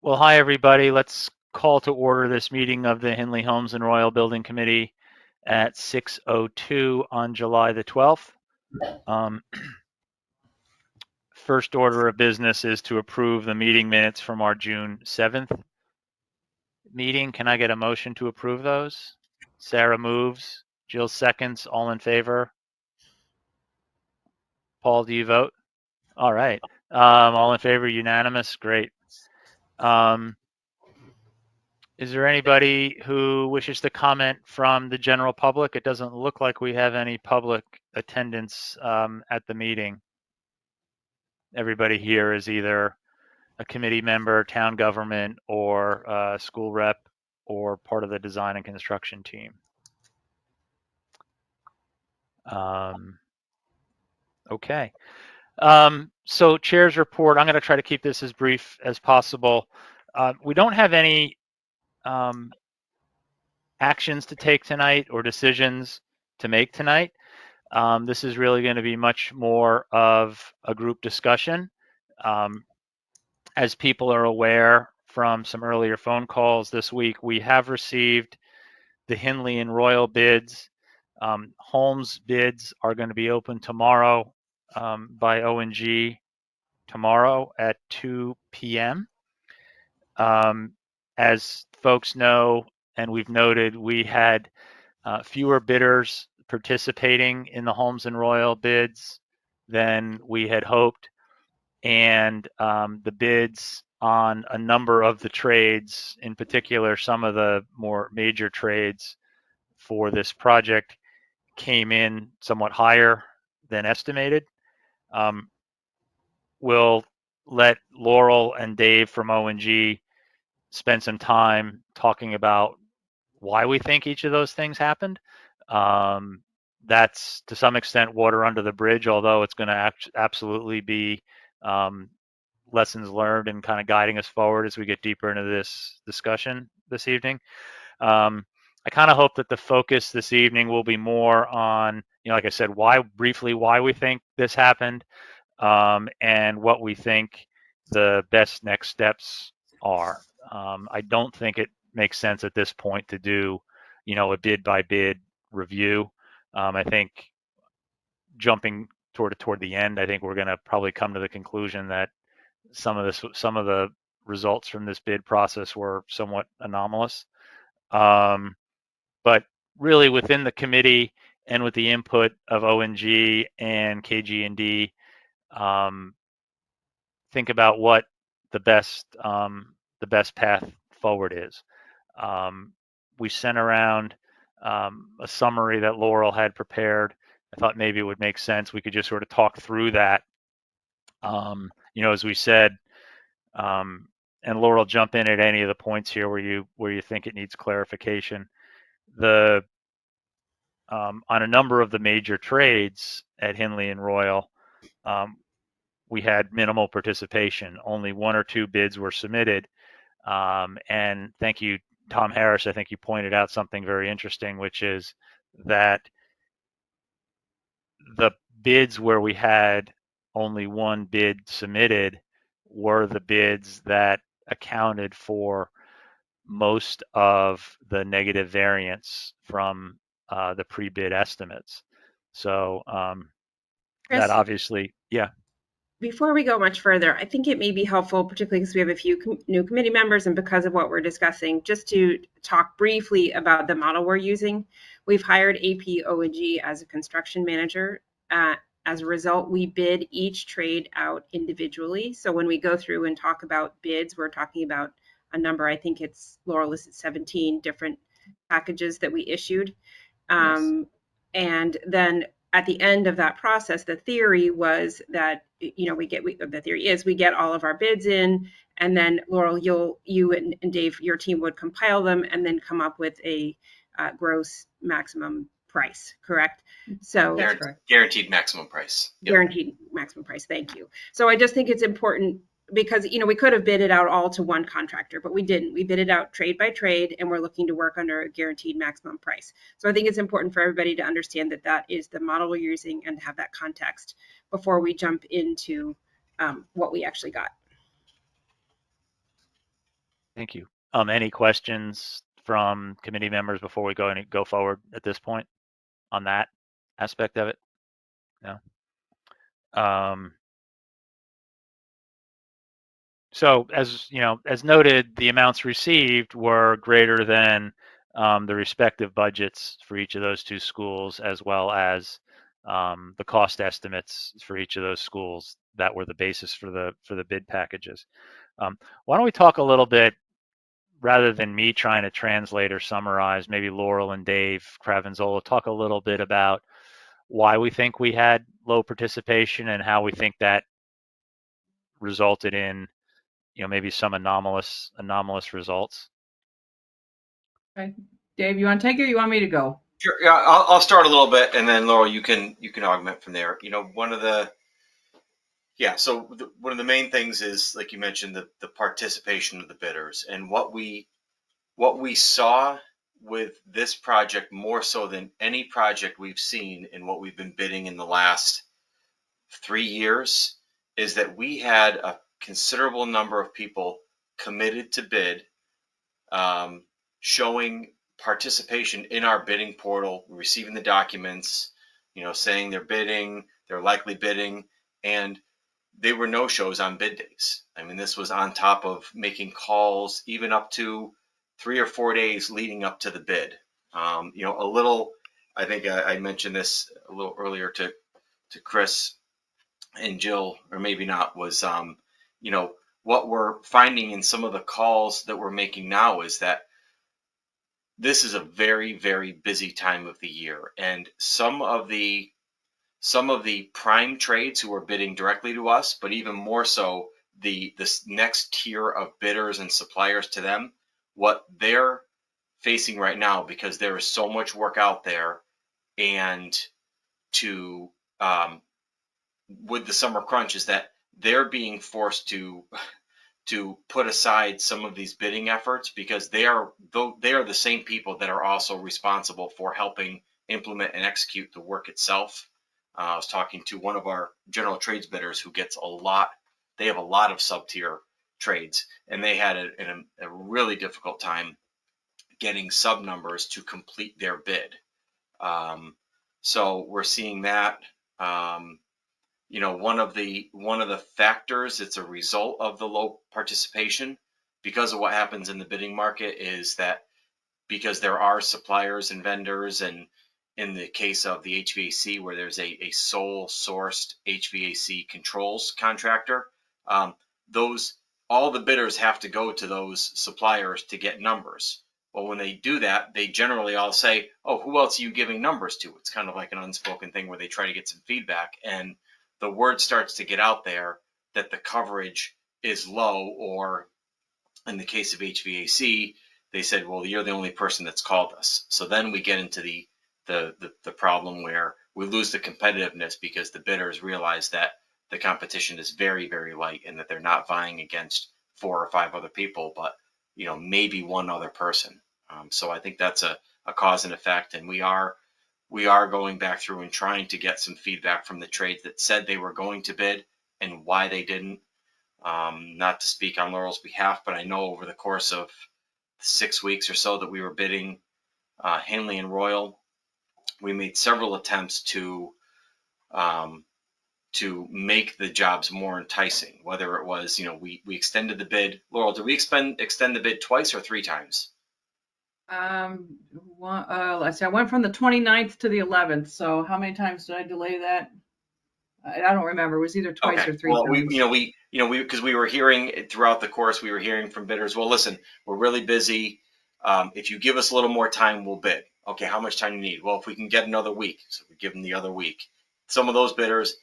Well, hi, everybody. Let's call to order this meeting of the Hindley Homes and Royal Building Committee at 6:02 on July the 12th. First order of business is to approve the meeting minutes from our June 7th meeting. Can I get a motion to approve those? Sarah moves. Jill seconds. All in favor? Paul, do you vote? All right. All in favor, unanimous. Great. Is there anybody who wishes to comment from the general public? It doesn't look like we have any public attendance at the meeting. Everybody here is either a committee member, town government, or school rep, or part of the design and construction team. Okay. So chair's report, I'm going to try to keep this as brief as possible. We don't have any actions to take tonight or decisions to make tonight. This is really going to be much more of a group discussion. As people are aware from some earlier phone calls this week, we have received the Hindley and Royal bids. Holmes bids are going to be open tomorrow by O&G tomorrow at 2 p.m. As folks know, and we've noted, we had fewer bidders participating in the Holmes and Royal bids than we had hoped. And the bids on a number of the trades, in particular, some of the more major trades for this project, came in somewhat higher than estimated. We'll let Laurel and Dave from O&G spend some time talking about why we think each of those things happened. That's to some extent water under the bridge, although it's going to absolutely be lessons learned and kind of guiding us forward as we get deeper into this discussion this evening. I kind of hope that the focus this evening will be more on, like I said, why we think this happened, and what we think the best next steps are. I don't think it makes sense at this point to do, a bid by bid review. I think jumping toward the end, I think we're going to probably come to the conclusion that some of the results from this bid process were somewhat anomalous. But really, within the committee and with the input of O&G and KG&D, think about what the best path forward is. We sent around a summary that Laurel had prepared. I thought maybe it would make sense. We could just sort of talk through that. As we said, and Laurel, jump in at any of the points here where you think it needs clarification. On a number of the major trades at Hindley and Royal, we had minimal participation. Only one or two bids were submitted. And thank you, Tom Harris. I think you pointed out something very interesting, which is that the bids where we had only one bid submitted were the bids that accounted for most of the negative variance from the pre-bid estimates. So Chris, that obviously, yeah. before we go much further, I think it may be helpful, particularly because we have a few new committee members and because of what we're discussing, just to talk briefly about the model we're using. We've hired AP O&G as a construction manager. As a result, we bid each trade out individually. So when we go through and talk about bids, we're talking about a number. I think it's, Laurel listed 17 different packages that we issued. Yes. And then at the end of that process, the theory was that, the theory is we get all of our bids in, and then Laurel, you and Dave, your team would compile them and then come up with a gross maximum price, correct? So guaranteed maximum price. Yep. Guaranteed maximum price. Thank you. So I just think it's important because, we could have bid it out all to one contractor, but we didn't. We bid it out trade by trade, and we're looking to work under a guaranteed maximum price. So I think it's important for everybody to understand that that is the model we're using and have that context before we jump into what we actually got. Thank you. Any questions from committee members before we go forward at this point on that aspect of it? No. So as you know, as noted, the amounts received were greater than the respective budgets for each of those two schools, as well as the cost estimates for each of those schools that were the basis for the bid packages. Why don't we talk a little bit, rather than me trying to translate or summarize, maybe Laurel and Dave Cravenzola talk a little bit about why we think we had low participation and how we think that resulted in, maybe some anomalous results. Okay, Dave, you want to take it or you want me to go? Sure. Yeah, I'll start a little bit, and then Laurel, you can augment from there. One of the one of the main things is, like you mentioned, the participation of the bidders, and what we saw with this project, more so than any project we've seen in what we've been bidding in the last 3 years, is that we had a considerable number of people committed to bid, showing participation in our bidding portal, receiving the documents, saying they're bidding, they're likely bidding, and they were no shows on bid days. I mean, this was on top of making calls even up to 3 or 4 days leading up to the bid. I think I mentioned this a little earlier to Chris and Jill, or maybe not, was, what we're finding in some of the calls that we're making now is that this is a very, very busy time of the year, and some of the prime trades who are bidding directly to us, but even more so this next tier of bidders and suppliers to them, what they're facing right now, because there is so much work out there, and to with the summer crunch, is that they're being forced to put aside some of these bidding efforts, because they are the same people that are also responsible for helping implement and execute the work itself. I was talking to one of our general trades bidders who gets a lot. They have a lot of sub-tier trades, and they had a really difficult time getting sub numbers to complete their bid. So we're seeing that. One of the factors, it's a result of the low participation because of what happens in the bidding market, is that because there are suppliers and vendors, and in the case of the HVAC, where there's a sole sourced HVAC controls contractor, all the bidders have to go to those suppliers to get numbers. Well, when they do that, they generally all say, "Oh, who else are you giving numbers to?" It's kind of like an unspoken thing where they try to get some feedback, and the word starts to get out there that the coverage is low, or in the case of HVAC, they said, "Well, you're the only person that's called us." So then we get into the problem where we lose the competitiveness, because the bidders realize that the competition is very, very light, and that they're not vying against 4 or 5 other people, but maybe one other person. So I think that's a cause and effect, and we are going back through and trying to get some feedback from the trades that said they were going to bid and why they didn't. Not to speak on Laurel's behalf, but I know over the course of 6 weeks or so that we were bidding Hanley and Royal, we made several attempts to make the jobs more enticing. Whether it was, we extended the bid. Laurel, did we extend the bid twice or 3 times? Let's see. I went from the 29th to the 11th. So how many times did I delay that? I don't remember. It was either twice or 3 times. Because we were hearing throughout the course, we were hearing from bidders, "Well, listen, we're really busy. If you give us a little more time, we'll bid." Okay, how much time do you need? Well, if we can get another week, so we give them the other week. Some of those bidders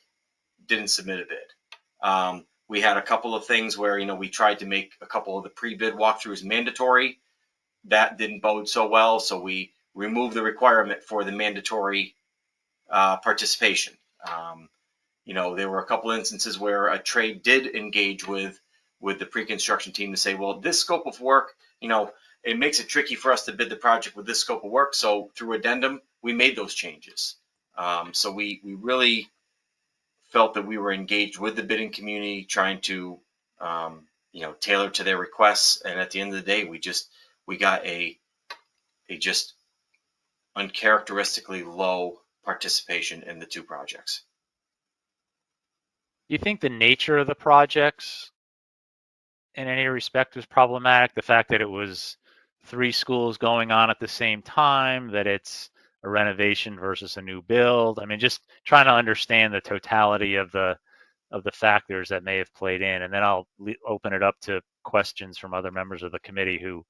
didn't submit a bid. We had a couple of things where we tried to make a couple of the pre-bid walkthroughs mandatory. That didn't bode so well, so we removed the requirement for the mandatory participation. There were a couple instances where a trade did engage with the pre-construction team to say, "Well, this scope of work, it makes it tricky for us to bid the project with this scope of work." So through addendum, we made those changes. So we really felt that we were engaged with the bidding community, trying to tailored to their requests. And at the end of the day, we got a just uncharacteristically low participation in the two projects. Do you think the nature of the projects in any respect was problematic? The fact that it was 3 schools going on at the same time, that it's a renovation versus a new build. I mean, just trying to understand the totality of the factors that may have played in, and then I'll open it up to questions from other members of the committee who,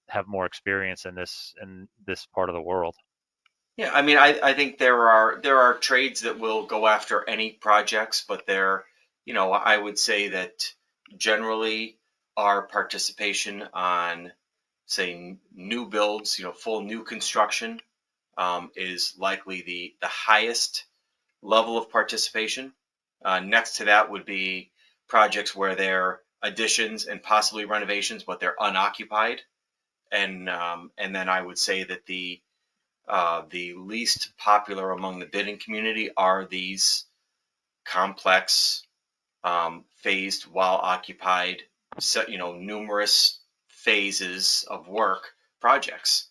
have more experience in this part of the world. Yeah, I mean, I think there are trades that will go after any projects, but I would say that generally our participation on, say, new builds, full new construction, is likely the highest level of participation. Next to that would be projects where they're additions and possibly renovations, but they're unoccupied, and then I would say that the least popular among the bidding community are these complex, phased while occupied, numerous phases of work projects.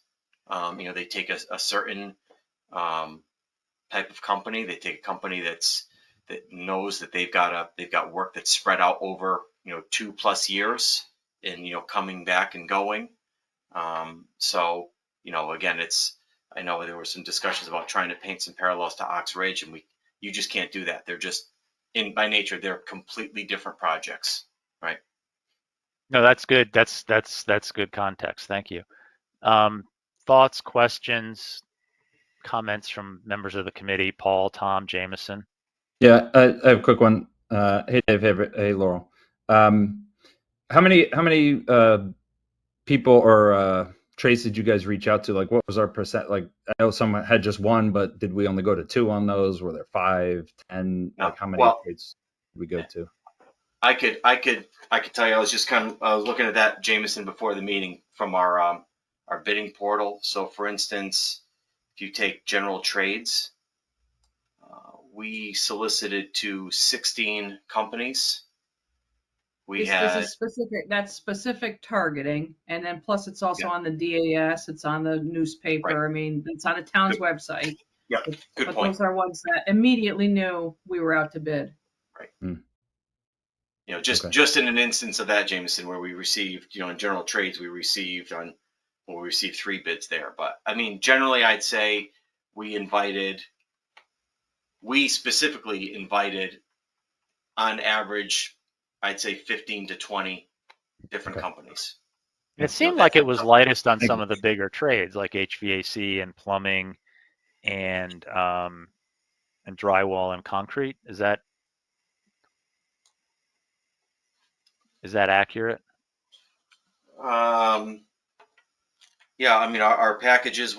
They take a certain type of company. They take a company that knows that they've got work that's spread out over 2+ years, and coming back and going. So again, I know there were some discussions about trying to paint some parallels to Ox Ridge, and you just can't do that. They're just by nature they're completely different projects, right? No, that's good. That's good context. Thank you. Thoughts, questions, comments from members of the committee? Paul, Tom, Jameson. Yeah, I have a quick one. Hey, Dave. Hey, Laurel. How many people or trades did you guys reach out to? Like, what was our percent? Like, I know some had just one, but did we only go to 2 on those? Were there 5, 10? No. Like, how many trades did we go to? I could tell you. I was looking at that, Jameson, before the meeting from our bidding portal. So, for instance, if you take general trades, we solicited to 16 companies. That's specific targeting, and then plus it's also on the DAS, it's on the newspaper. Right. I mean, it's on the town's website. Yeah, good point. Those are ones that immediately knew we were out to bid. Right. Just in an instance of that, Jameson, where we received, in general trades, we received 3 bids there. But I mean, generally, I'd say we specifically invited, on average, I'd say 15 to 20 different companies. It seemed like it was lightest on some of the bigger trades, like HVAC and plumbing, and drywall and concrete. Is that accurate? Yeah, I mean, our packages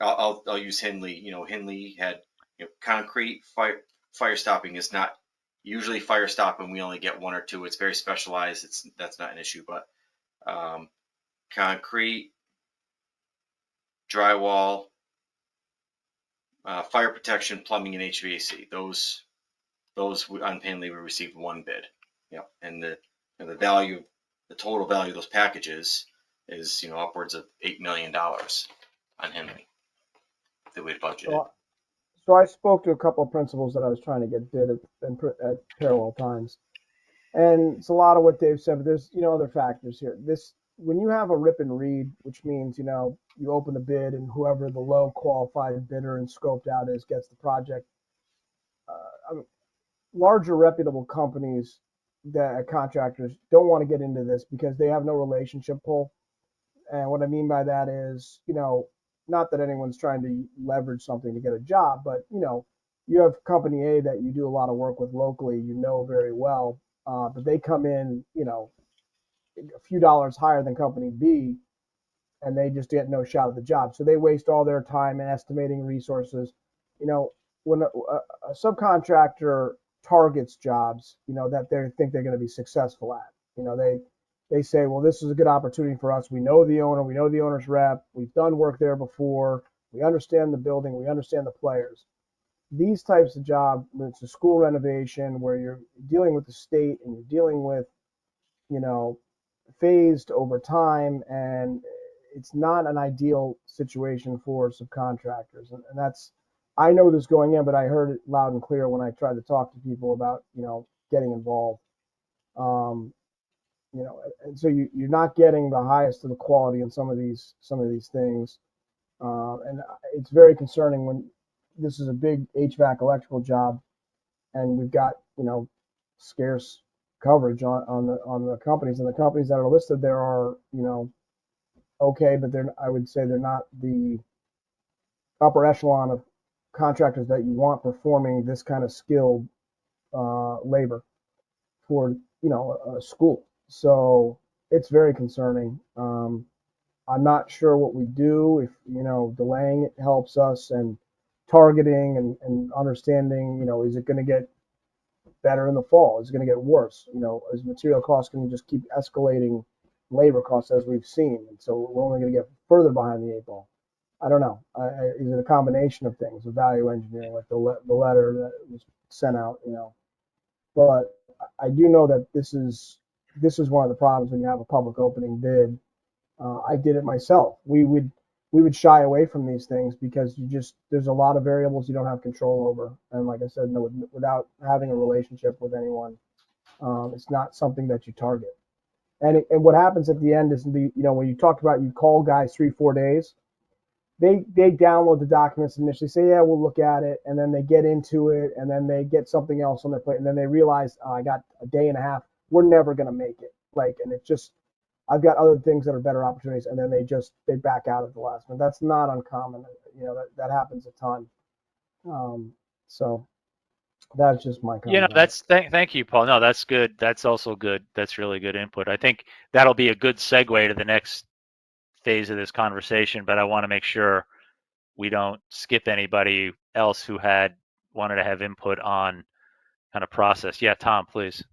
I'll use Henley. Henley had concrete. Fire stopping is not usually fire stopping. We only get 1 or 2. It's very specialized. That's not an issue. But concrete, drywall, fire protection, plumbing, and HVAC. Those on Henley we received 1 bid. And the total value of those packages is upwards of $8 million on Henley that we had budgeted. So I spoke to a couple of principals that I was trying to get bid at parallel times, and it's a lot of what Dave said. But there's other factors here. When you have a rip and read, which means you open the bid and whoever the low qualified bidder and scoped out is gets the project. Larger reputable companies that contractors don't want to get into this because they have no relationship pull. And what I mean by that is, not that anyone's trying to leverage something to get a job, but you have company A that you do a lot of work with locally, very well, but they come in, a few dollars higher than company B, and they just get no shot at the job. So they waste all their time in estimating resources. When a subcontractor targets jobs, that they think they're going to be successful at, they say, well, this is a good opportunity for us. We know the owner. We know the owner's rep. We've done work there before. We understand the building. We understand the players. These types of jobs, when it's a school renovation where you're dealing with the state and you're dealing with, phased over time, and it's not an ideal situation for subcontractors. And that's, I know this going in, but I heard it loud and clear when I tried to talk to people about, getting involved. Um, and so you're not getting the highest of the quality in some of these things. And it's very concerning when this is a big HVAC electrical job and we've got, scarce coverage on the companies, and the companies that are listed there are, okay, but I would say they're not the upper echelon of contractors that you want performing this kind of skilled labor for, a school. So it's very concerning. I'm not sure what we do if, delaying it helps us, and targeting and understanding, is it going to get better in the fall? Is it going to get worse? Is material costs going to just keep escalating labor costs as we've seen? And so we're only going to get further behind the eight ball. I don't know. Is it a combination of things, of value engineering, like the letter that was sent out, But I do know that this is one of the problems when you have a public opening bid. I did it myself. We would shy away from these things because there's a lot of variables you don't have control over. And like I said, no, without having a relationship with anyone, it's not something that you target. And what happens at the end is when you talked about, you call guys 3-4 days, they download the documents initially, say, yeah, we'll look at it. And then they get into it, and then they get something else on their plate. And then they realize, oh, I that a day and a half. We're never going to make it. And it's just, I've got other things that are better opportunities. And then they back out at the last minute. That's not uncommon. That happens a ton. So that's just my comment. Thank you, Paul. No, that's good. That's also good. That's really good input. I think that'll be a good segue to the next phase of this conversation, but I want to make sure we don't skip anybody else who wanted to have input on kind of process. Yeah, Tom, please.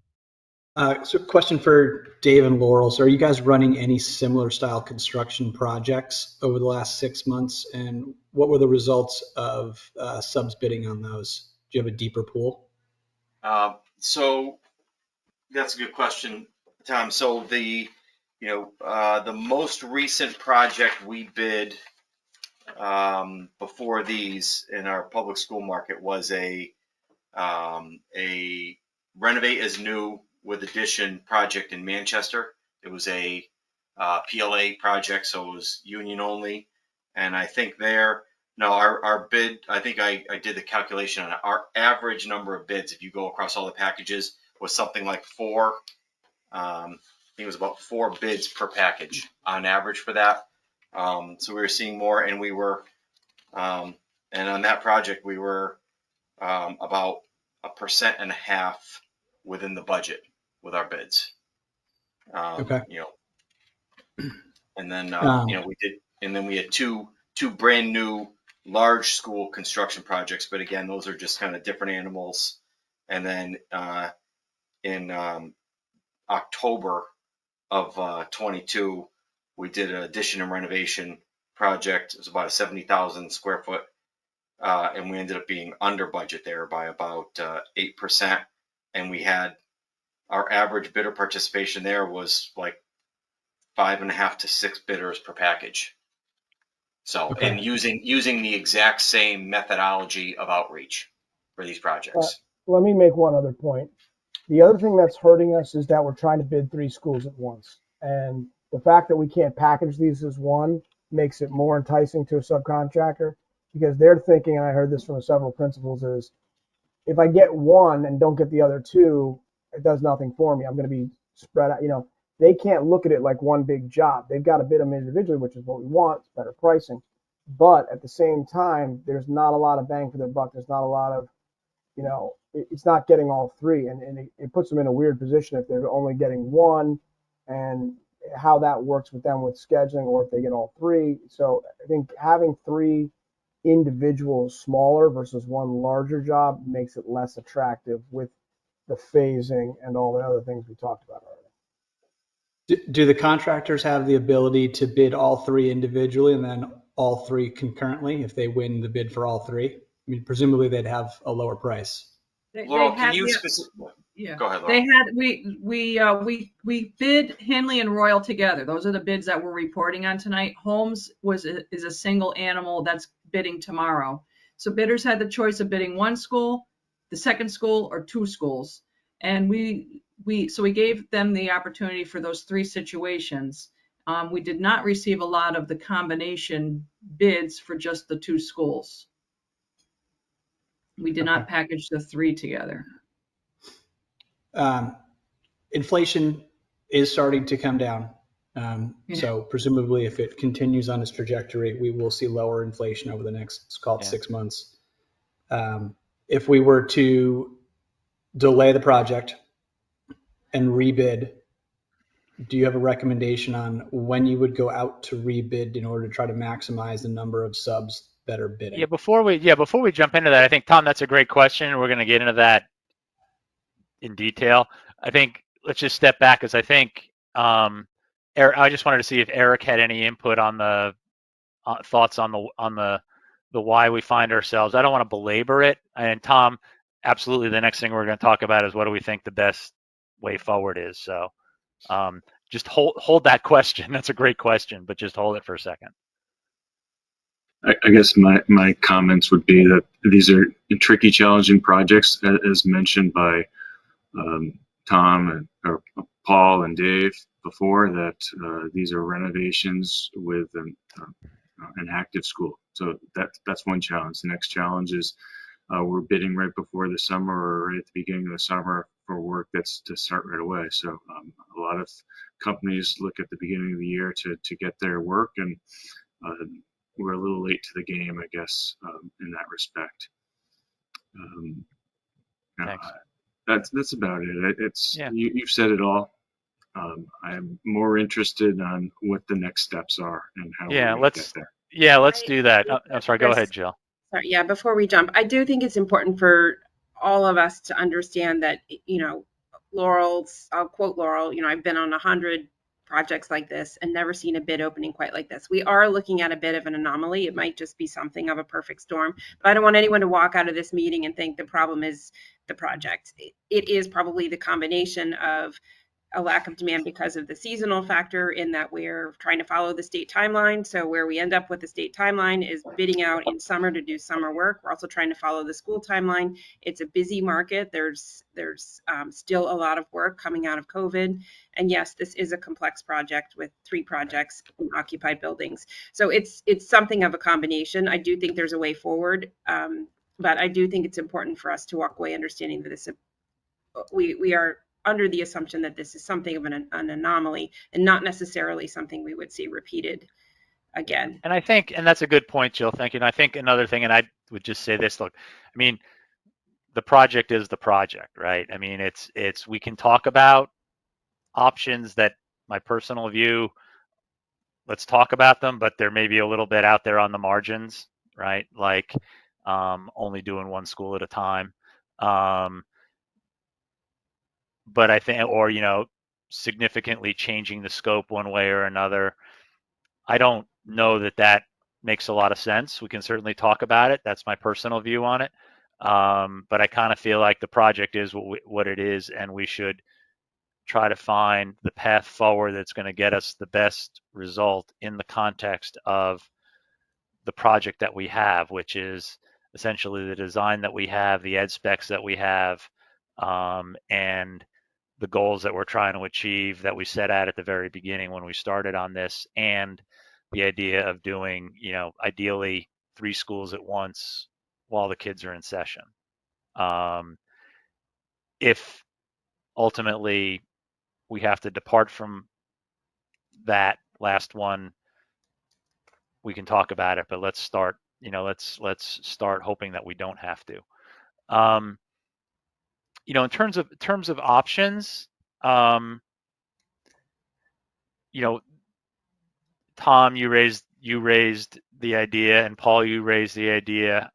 So question for Dave and Laurel. So are you guys running any similar style construction projects over the last 6 months? And what were the results of subs bidding on those? Do you have a deeper pool? So that's a good question, Tom. So the most recent project we bid before these in our public school market was a renovate as new with addition project in Manchester. It was a PLA project, so it was union only. And I think our bid, I think I did the calculation on our average number of bids, if you go across all the packages, was something like 4. I think it was about 4 bids per package on average for that. So we were seeing more, and we were, and on that project, we were about 1.5% within the budget with our bids. Okay. And then we had two brand new large school construction projects, but again, those are just kind of different animals. And then in October of 22, we did an addition and renovation project. It was about a 70,000 square foot, and we ended up being under budget there by about 8%. And we had our average bidder participation there was like 5.5 to 6 bidders per package. So, okay. And using the exact same methodology of outreach for these projects. Let me make one other point. The other thing that's hurting us is that we're trying to bid 3 schools at once. And the fact that we can't package these as one makes it more enticing to a subcontractor, because they're thinking, and I heard this from several principals, is if I get one and don't get the other 2, it does nothing for me. I'm going to be spread out. They can't look at it like one big job. They've got to bid them individually, which is what we want. It's better pricing. But at the same time, there's not a lot of bang for their buck. There's not a lot of, it's not getting all 3. And it puts them in a weird position if they're only getting one, and how that works with them with scheduling, or if they get all 3. So I think having 3 individual smaller versus one larger job makes it less attractive with the phasing and all the other things we talked about already. Do the contractors have the ability to bid all 3 individually and then all 3 concurrently if they win the bid for all 3? I mean, presumably they'd have a lower price. Laurel, can you specifically? Yeah. Go ahead, Laura. They had we bid Henley and Royal together. Those are the bids that we're reporting on tonight. Holmes is a single animal that's bidding tomorrow. So bidders had the choice of bidding one school, the second school, or two schools. And we gave them the opportunity for those three situations. We did not receive a lot of the combination bids for just the two schools. We did not package the three together. Inflation is starting to come down. So presumably if it continues on its trajectory, we will see lower inflation over the next, let's call it 6 months. If we were to delay the project and rebid, do you have a recommendation on when you would go out to rebid in order to try to maximize the number of subs that are bidding? Before we jump into that, I think, Tom, that's a great question. We're going to get into that in detail. I think let's just step back, because I think Eric, I just wanted to see if Eric had any input on the thoughts on the why we find ourselves. I don't want to belabor it. And Tom, absolutely, the next thing we're going to talk about is what do we think the best way forward is. So just hold that question. That's a great question, but just hold it for a second. I guess my comments would be that these are tricky, challenging projects, as mentioned by Tom or Paul and Dave before, that these are renovations with an active school. So that's one challenge. The next challenge is we're bidding right before the summer or right at the beginning of the summer for work that's to start right away. So a lot of companies look at the beginning of the year to get their work, and we're a little late to the game, I guess, in that respect. That's about it. You've said it all. I'm more interested on what the next steps are and how we get there. Let's do that. I'm sorry. Go ahead, Jill. Sorry, yeah. Before we jump, I do think it's important for all of us to understand that, Laurel's. I'll quote Laurel. I've been on 100 projects like this and never seen a bid opening quite like this. We are looking at a bit of an anomaly. It might just be something of a perfect storm, but I don't want anyone to walk out of this meeting and think the problem is the project. It is probably the combination of a lack of demand because of the seasonal factor, in that we're trying to follow the state timeline. So where we end up with the state timeline is bidding out in summer to do summer work. We're also trying to follow the school timeline. It's a busy market. There's still a lot of work coming out of COVID. And yes, this is a complex project with 3 projects in occupied buildings. So it's something of a combination. I do think there's a way forward. But I do think it's important for us to walk away understanding that we are under the assumption that this is something of an anomaly and not necessarily something we would see repeated again. And I think, and that's a good point, Jill. Thank you. And I think another thing, and I would just say this, look, I mean, the project is the project, right? I mean, we can talk about options that, my personal view, let's talk about them, but they're maybe a little bit out there on the margins, right? Like only doing one school at a time. But I think, or, significantly changing the scope one way or another. I don't know that makes a lot of sense. We can certainly talk about it. That's my personal view on it. But I kind of feel like the project is what it is, and we should try to find the path forward that's going to get us the best result in the context of the project that we have, which is essentially the design that we have, the ed specs that we have, and the goals that we're trying to achieve that we set out at the very beginning when we started on this, and the idea of doing, ideally 3 schools at once while the kids are in session. If ultimately we have to depart from that last one, we can talk about it, but let's start, let's start hoping that we don't have to. In terms of options, Tom, you raised the idea, and Paul, you raised the idea,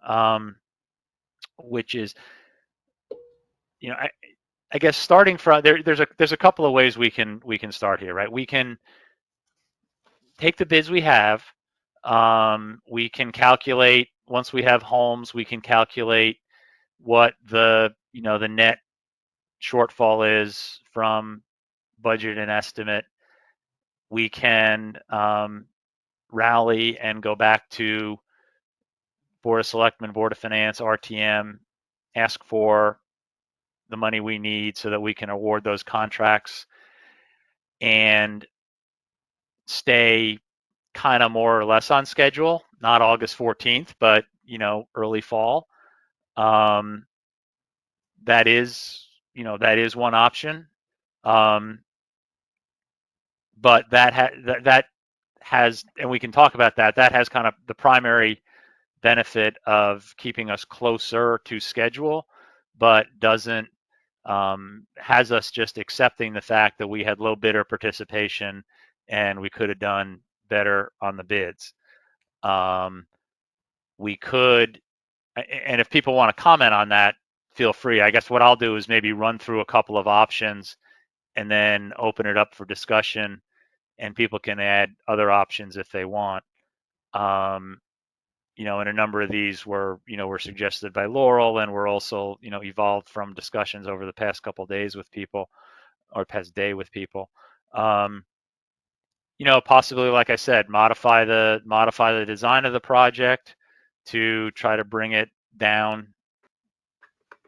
which is, I guess starting from there's a couple of ways we can start here, right? We can take the bids we have. We can calculate, once we have homes, we can calculate what the net shortfall is from budget and estimate, we can rally and go back to Board of Selectmen, Board of Finance, RTM, ask for the money we need so that we can award those contracts and stay kind of more or less on schedule, not August 14th, but early fall. That is one option. But that has, and we can talk about that. That has kind of the primary benefit of keeping us closer to schedule, but doesn't has us just accepting the fact that we had low bidder participation and we could have done better on the bids. We could, and if people want to comment on that, feel free. I guess what I'll do is maybe run through a couple of options and then open it up for discussion, and people can add other options if they want. And a number of these were suggested by Laurel, and were also, evolved from discussions over the past couple of days with people, or past day with people. Possibly, like I said, modify the design of the project to try to bring it down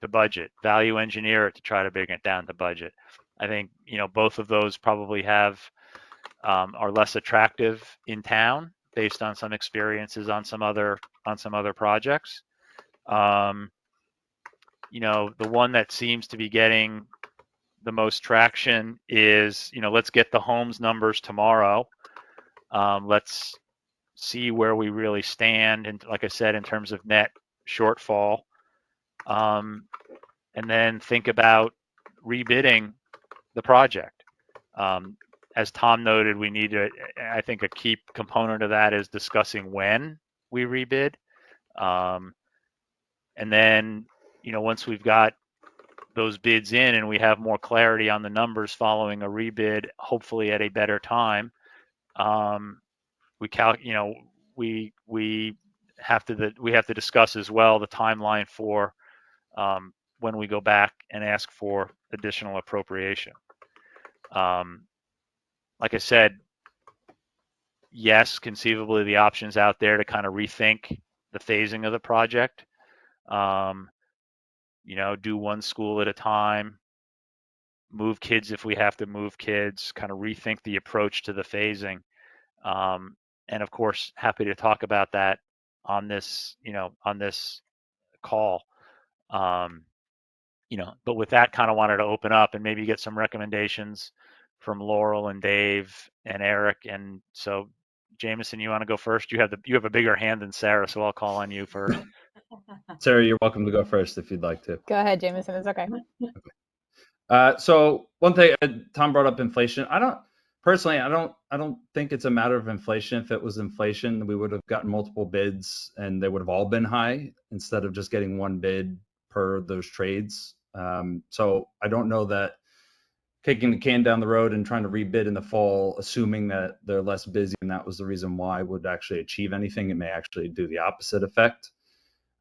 to budget, value engineer it to try to bring it down to budget. I think, both of those probably are less attractive in town based on some experiences on some other projects. The one that seems to be getting the most traction is, let's get the homes numbers tomorrow. Let's see where we really stand, and like I said, in terms of net shortfall, and then think about rebidding the project. As Tom noted, we need to, I think a key component of that is discussing when we rebid. And then, once we've got those bids in and we have more clarity on the numbers following a rebid, hopefully at a better time, we have to discuss as well the timeline for when we go back and ask for additional appropriation. Like I said, yes, conceivably the options out there to kind of rethink the phasing of the project. Do one school at a time, move kids if we have to move kids, kind of rethink the approach to the phasing. And of course, happy to talk about that on this call. But with that, kind of wanted to open up and maybe get some recommendations from Laurel and Dave and Eric. And so, Jameson, you want to go first? You have a bigger hand than Sarah, so I'll call on you first. Sarah, you're welcome to go first if you'd like to. Go ahead, Jameson. It's okay. So one thing Tom brought up inflation. I don't think it's a matter of inflation. If it was inflation, we would have gotten multiple bids and they would have all been high instead of just getting one bid per those trades. So I don't know that kicking the can down the road and trying to rebid in the fall, assuming that they're less busy and that was the reason why, would actually achieve anything. It may actually do the opposite effect.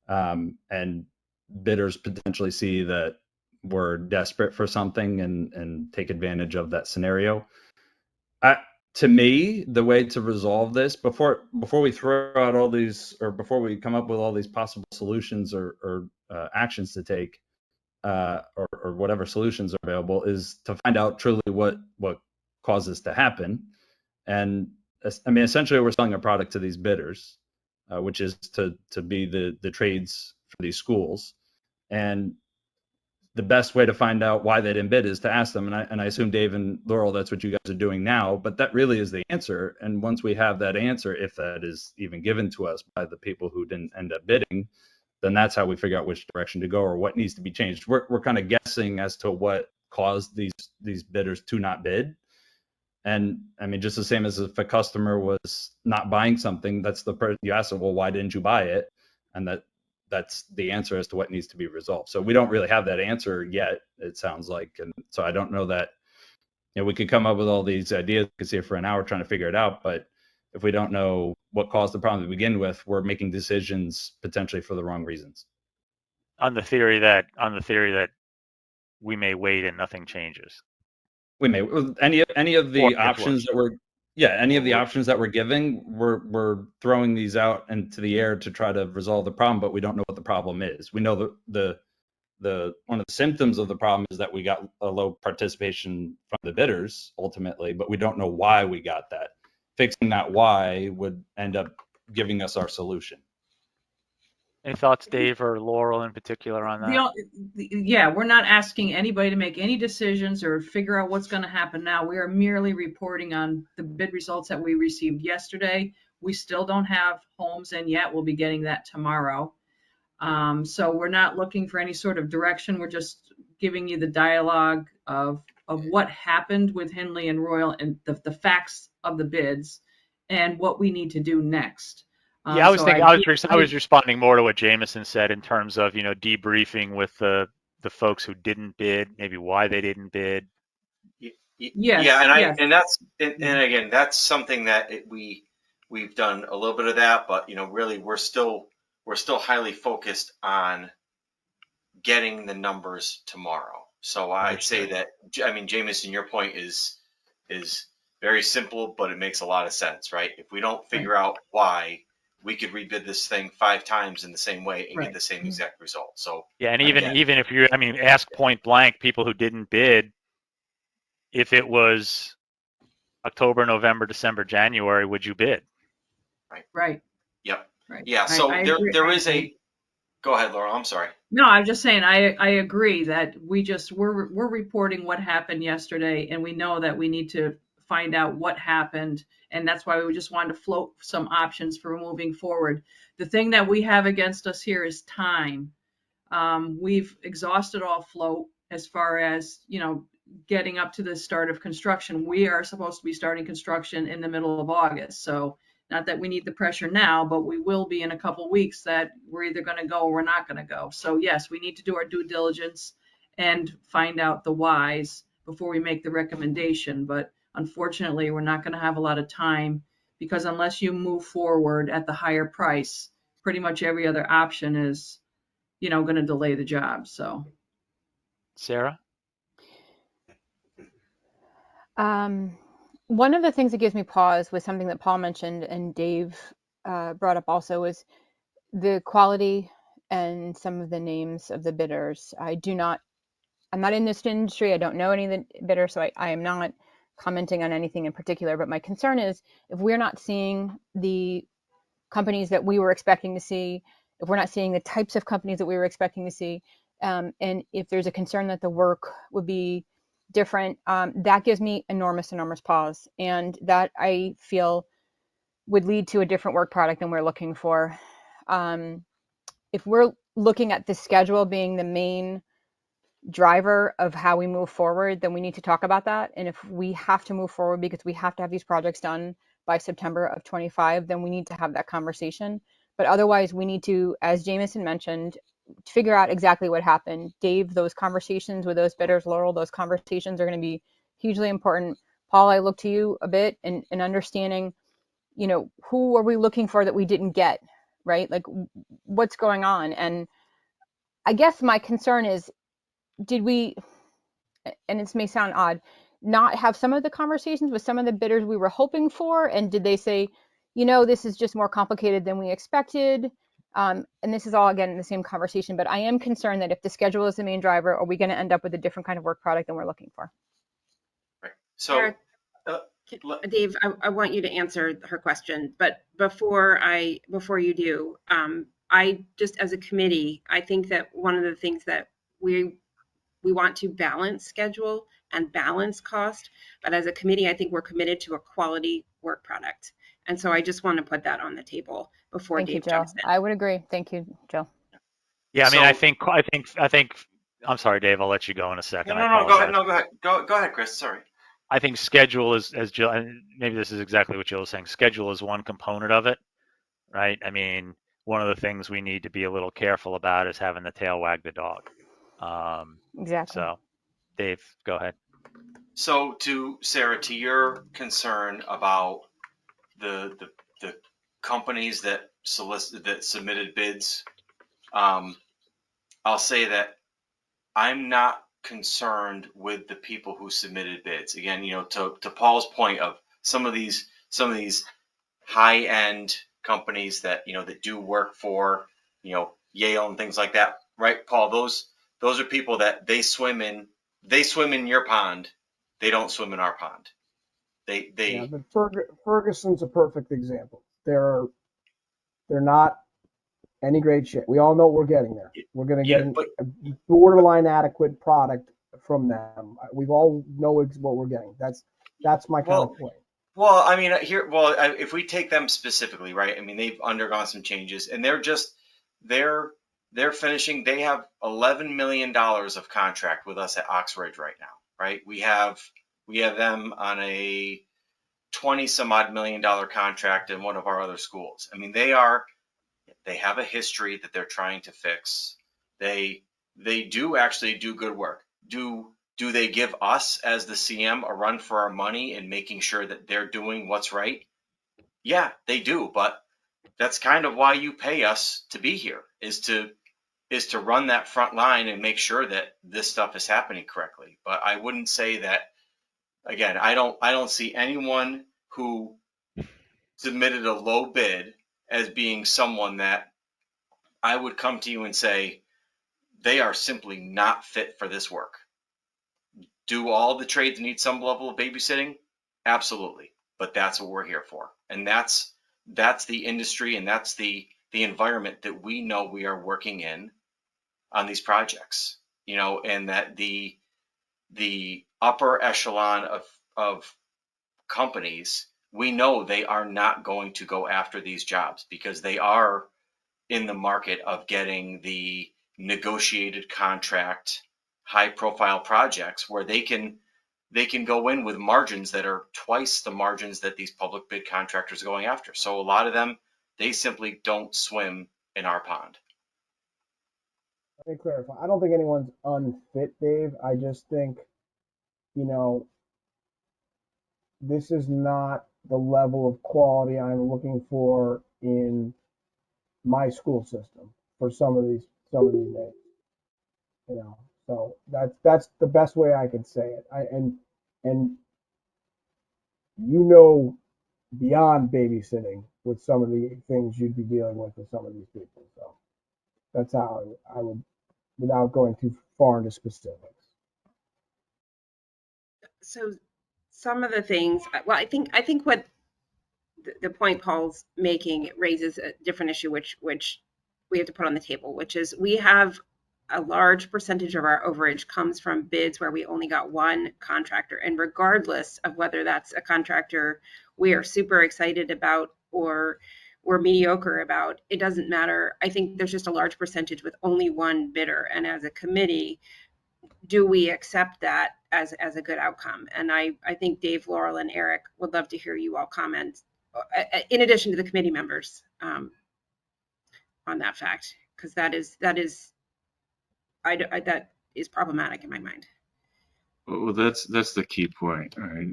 And bidders potentially see that we're desperate for something and take advantage of that scenario. To me, the way to resolve this before we throw out all these, or before we come up with all these possible solutions or actions to take, or whatever solutions are available, is to find out truly what caused this to happen. And I mean, essentially, we're selling a product to these bidders, which is to be the trades for these schools. And the best way to find out why they didn't bid is to ask them. And I assume Dave and Laurel, that's what you guys are doing now. But that really is the answer. And once we have that answer, if that is even given to us by the people who didn't end up bidding, then that's how we figure out which direction to go or what needs to be changed. We're kind of guessing as to what caused these bidders to not bid. And I mean, just the same as if a customer was not buying something, that's the person you ask them, well, why didn't you buy it? And that's the answer as to what needs to be resolved. So we don't really have that answer yet, it sounds like. And so I don't know that, we could come up with all these ideas, we could sit here for an hour trying to figure it out. But if we don't know what caused the problem to begin with, we're making decisions potentially for the wrong reasons. On the theory that we may wait and nothing changes. We may any of Or the gets options worse. that we're any of the options that we're giving, we're throwing these out into the air to try to resolve the problem, but we don't know what the problem is. We know the one of the symptoms of the problem is that we got a low participation from the bidders ultimately, but we don't know why we got that. Fixing that why would end up giving us our solution. Any thoughts, Dave or Laurel in particular on that? Yeah, we're not asking anybody to make any decisions or figure out what's going to happen now. We are merely reporting on the bid results that we received yesterday. We still don't have homes in yet. We'll be getting that tomorrow. So we're not looking for any sort of direction. We're just giving you the dialogue of what happened with Henley and Royal and the facts of the bids and what we need to do next. Yeah, I was thinking. I was responding more to what Jameson said in terms of debriefing with the folks who didn't bid, maybe why they didn't bid. Yes, yeah, yes. and that's and again, that's something that we've done a little bit of that, but really we're still highly focused on getting the numbers tomorrow. So I'd say that, I mean, Jameson, your point is very simple, but it makes a lot of sense, right? If we don't figure out why, we could rebid this thing 5 times in the same way and get the same exact result. So yeah, and even if you, ask point blank people who didn't bid, if it was October, November, December, January, would you bid? Right. Yep. Right. Yeah. So there is a. Go ahead, Laura. I'm sorry. No, I'm just saying I agree that we're reporting what happened yesterday, and we know that we need to find out what happened, and that's why we just wanted to float some options for moving forward. The thing that we have against us here is time. We've exhausted all float as far as getting up to the start of construction. We are supposed to be starting construction in the middle of August, so not that we need the pressure now, but we will be in a couple weeks that we're either going to go or we're not going to go. So yes, we need to do our due diligence and find out the whys before we make the recommendation. But unfortunately, we're not going to have a lot of time because unless you move forward at the higher price, pretty much every other option is, going to delay the job. So, Sarah? One of the things that gives me pause was something that Paul mentioned and Dave brought up also was the quality and some of the names of the bidders. I'm not in this industry. I don't know any of the bidders, so I am not commenting on anything in particular. But my concern is if we're not seeing the companies that we were expecting to see, if we're not seeing the types of companies that we were expecting to see, and if there's a concern that the work would be different, that gives me enormous pause, and that I feel would lead to a different work product than we're looking for. If we're looking at the schedule being the main driver of how we move forward, then we need to talk about that. And if we have to move forward because we have to have these projects done by September of 25, then we need to have that conversation. But otherwise, we need to, as Jameson mentioned, figure out exactly what happened. Dave, those conversations with those bidders, Laurel, those conversations are going to be hugely important. Paul, I look to you a bit in understanding, who are we looking for that we didn't get, right? Like what's going on? And I guess my concern is, did we, and it may sound odd, not have some of the conversations with some of the bidders we were hoping for? And did they say, this is just more complicated than we expected? And this is all, again, the same conversation, but I am concerned that if the schedule is the main driver, are we going to end up with a different kind of work product than we're looking for? Right. So, Dave, I want you to answer her question, but before you do, I just, as a committee, I think that one of the things that we want to balance schedule and balance cost, but as a committee, I think we're committed to a quality work product. And so I just want to put that on the table before Dave jumps in. I would agree. Thank you, Jill. Yeah, I think. I'm sorry, Dave. I'll let you go in a second. No, go ahead. No, go ahead. Go ahead, Chris. Sorry. I think schedule is, as Jill, and maybe this is exactly what Jill was saying. Schedule is one component of it, right? I mean, one of the things we need to be a little careful about is having the tail wag the dog. Exactly. So, Dave, go ahead. So, to Sarah, to your concern about the companies that submitted bids, I'll say that I'm not concerned with the people who submitted bids. Again, to Paul's point of some of these high end companies that that do work for Yale and things like that, right, Paul? Those are people that they swim in your pond. They don't swim in our pond. Yeah, but Ferguson's a perfect example. They're not any great shape. We all know what we're getting there. We're going to get a borderline adequate product from them. We all know what we're getting. That's my kind of point. Well, I mean, if we take them specifically, right? I mean, they've undergone some changes, and they're finishing. They have $11 million of contract with us at Oxbridge right now, right? We have them on a 20 some odd $1 million contract in one of our other schools. I mean, they have a history that they're trying to fix. They do actually do good work. Do they give us as the CM a run for our money in making sure that they're doing what's right? Yeah, they do, but that's kind of why you pay us to be here, is to run that front line and make sure that this stuff is happening correctly. But I wouldn't say that, again, I don't see anyone who submitted a low bid as being someone that I would come to you and say they are simply not fit for this work. Do all the trades need some level of babysitting? Absolutely. But that's what we're here for. And that's the industry, and that's the environment that we know we are working in on these projects, and that the upper echelon of companies, we know they are not going to go after these jobs because they are in the market of getting the negotiated contract, high profile projects where they can go in with margins that are twice the margins that these public bid contractors are going after. So a lot of them, they simply don't swim in our pond. Let me clarify. I don't think anyone's unfit, Dave. I just think, this is not the level of quality I'm looking for in my school system for some of these names. So that's the best way I could say it. And beyond babysitting with some of the things you'd be dealing with some of these people. So that's how I would, without going too far into specifics. So some of the things, well, I think what the point Paul's making raises a different issue, which we have to put on the table, which is we have a large percentage of our overage comes from bids where we only got one contractor. And regardless of whether that's a contractor we are super excited about or we're mediocre about, it doesn't matter. I think there's just a large percentage with only one bidder. And as a committee, do we accept that as a good outcome? And I think Dave, Laurel, and Eric would love to hear you all comment, in addition to the committee members, on that fact, because that is problematic in my mind. Well, that's the key point. Right?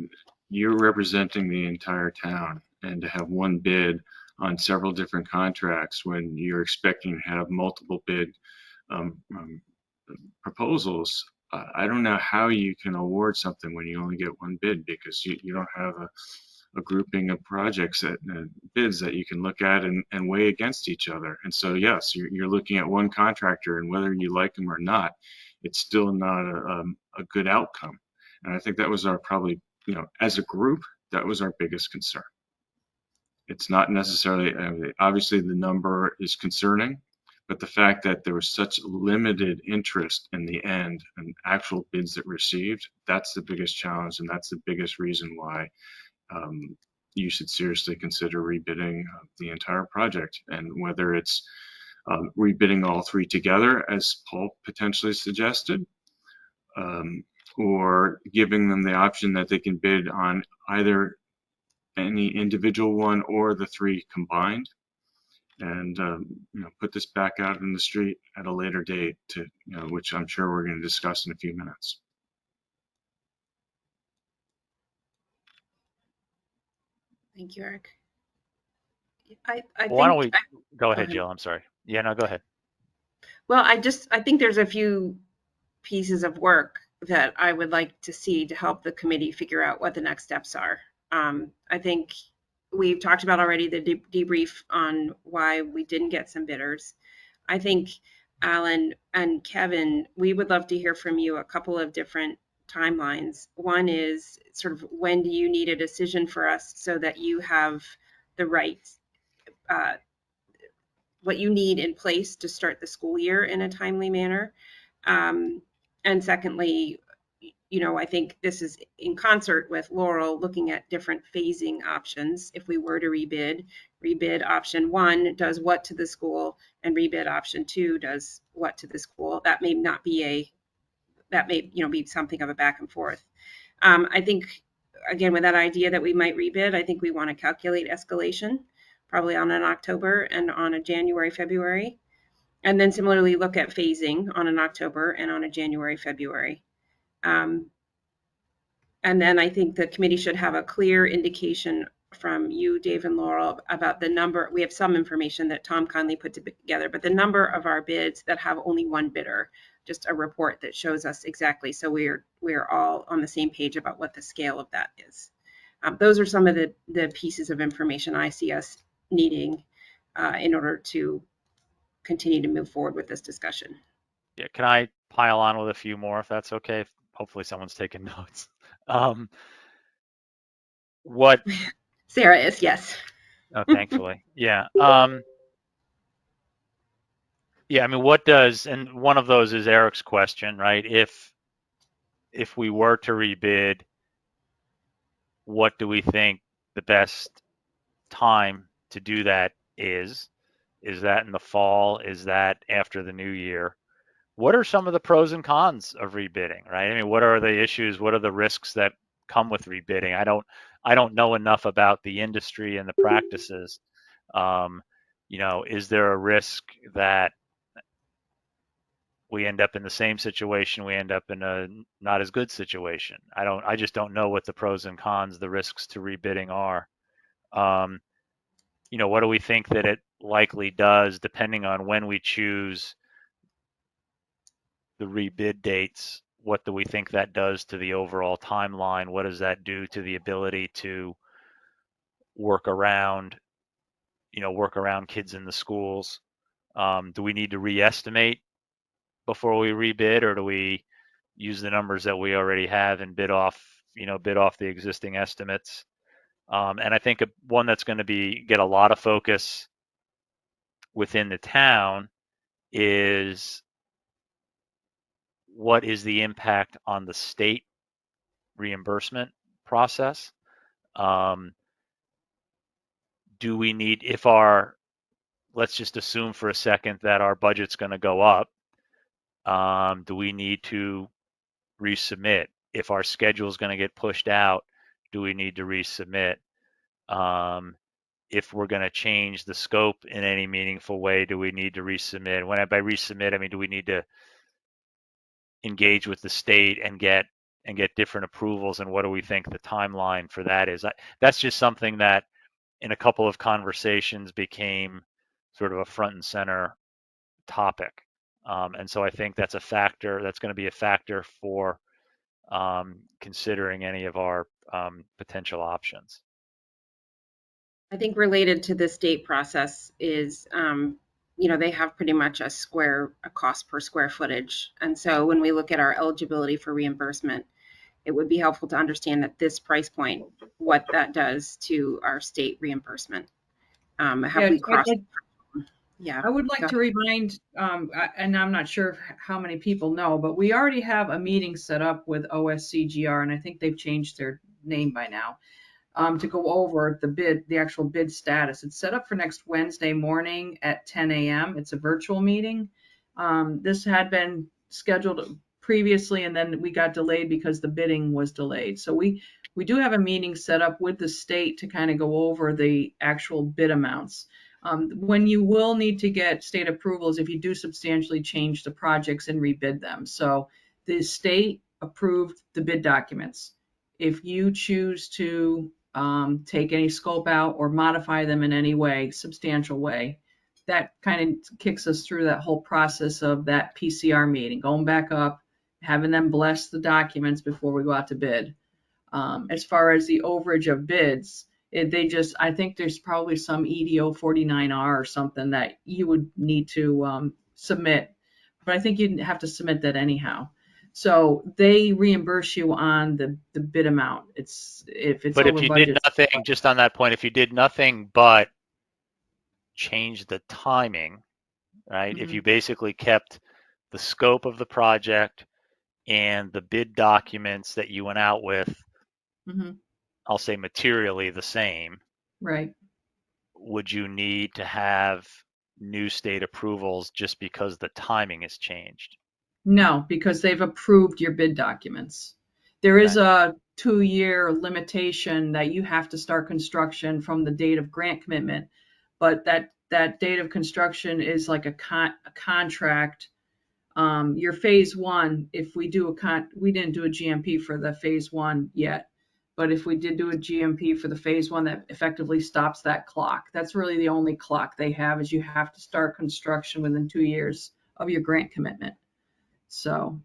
You're representing the entire town, and to have one bid on several different contracts when you're expecting to have multiple bid proposals, I don't know how you can award something when you only get one bid, because you don't have a grouping of projects that bids that you can look at and weigh against each other. And so, yes, you're looking at one contractor, and whether you like them or not, it's still not a good outcome. And I think that was our probably, as a group, that was our biggest concern. It's not necessarily, obviously the number is concerning, but the fact that there was such limited interest in the end and actual bids that received, that's the biggest challenge, and that's the biggest reason why you should seriously consider rebidding the entire project. And whether it's rebidding all three together, as Paul potentially suggested, or giving them the option that they can bid on either any individual one or the three combined, and put this back out in the street at a later date, to which I'm sure we're going to discuss in a few minutes. Thank you, Eric. Why don't we go ahead, Jill? I'm sorry. Yeah, no, go ahead. Well, I think there's a few pieces of work that I would like to see to help the committee figure out what the next steps are. I think we've talked about already the debrief on why we didn't get some bidders. I think Alan and Kevin, we would love to hear from you a couple of different timelines. One is sort of when do you need a decision for us so that you have the right, what you need in place to start the school year in a timely manner. And secondly, I think this is in concert with Laurel looking at different phasing options. If we were to rebid option 1 does what to the school, and rebid option 2 does what to the school. That may not be be something of a back and forth. I think, again, with that idea that we might rebid, I think we want to calculate escalation, probably on an October and on a January, February. And then similarly look at phasing on an October and on a January, February. And then I think the committee should have a clear indication from you, Dave and Laurel, about the number. We have some information that Tom kindly put together, but the number of our bids that have only one bidder, just a report that shows us exactly. So we're all on the same page about what the scale of that is. Those are some of the pieces of information I see us needing in order to continue to move forward with this discussion. Yeah, can I pile on with a few more if that's okay? Hopefully someone's taking notes. What? Sarah is, yes. Oh, thankfully, yeah. Yeah, I mean, what does, and one of those is Eric's question, right? If we were to rebid, what do we think the best time to do that is? Is that in the fall? Is that after the new year? What are some of the pros and cons of rebidding, right? I mean, what are the issues? What are the risks that come with rebidding? I don't know enough about the industry and the practices. Is there a risk that we end up in the same situation? We end up in a not as good situation. I just don't know what the pros and cons, the risks to rebidding are. What do we think that it likely does, depending on when we choose the rebid dates? What do we think that does to the overall timeline? What does that do to the ability to work around kids in the schools? Do we need to re-estimate before we rebid, or do we use the numbers that we already have and bid off the existing estimates? And I think one that's going to get a lot of focus within the town is what is the impact on the state reimbursement process? Do we need, let's just assume for a second that our budget's going to go up. Do we need to resubmit? If our schedule is going to get pushed out, do we need to resubmit? If we're going to change the scope in any meaningful way, do we need to resubmit? By resubmit, I mean, do we need to engage with the state and get different approvals, and what do we think the timeline for that is? That's just something that in a couple of conversations became sort of a front and center topic. And so I think that's going to be a factor for considering any of our potential options. I think related to the state process is, they have pretty much a cost per square footage. And so when we look at our eligibility for reimbursement, it would be helpful to understand at this price point what that does to our state reimbursement. Have we crossed? Yeah. I would like to remind, and I'm not sure how many people know, but we already have a meeting set up with OSCGR, and I think they've changed their name by now, to go over the actual bid status. It's set up for next Wednesday morning at 10 a.m. It's a virtual meeting. This had been scheduled previously, and then we got delayed because the bidding was delayed. So we do have a meeting set up with the state to kind of go over the actual bid amounts. When you will need to get state approvals if you do substantially change the projects and rebid them. So the state approved the bid documents. If you choose to take any scope out or modify them in any way, substantial way, that kind of kicks us through that whole process of that PCR meeting, going back up, having them bless the documents before we go out to bid. As far as the overage of bids, I think there's probably some EDO 49R or something that you would need to submit, but I think you'd have to submit that anyhow. So they reimburse you on the bid amount. If it's But over if you budget. did nothing, just on that point, if you did nothing but change the timing, right? If Mhm. you basically kept the scope of the project and the bid documents that you went out with, Mhm. I'll say materially the same, Right. would you need to have new state approvals just because the timing has changed? No, because they've approved your bid documents. There is Okay. a 2-year limitation that you have to start construction from the date of grant commitment, but that date of construction is like a contract. Your phase one, if we do we didn't do a GMP for the phase one yet, but if we did do a GMP for the phase one, that effectively stops that clock. That's really the only clock they have, is you have to start construction within 2 years of your grant commitment. So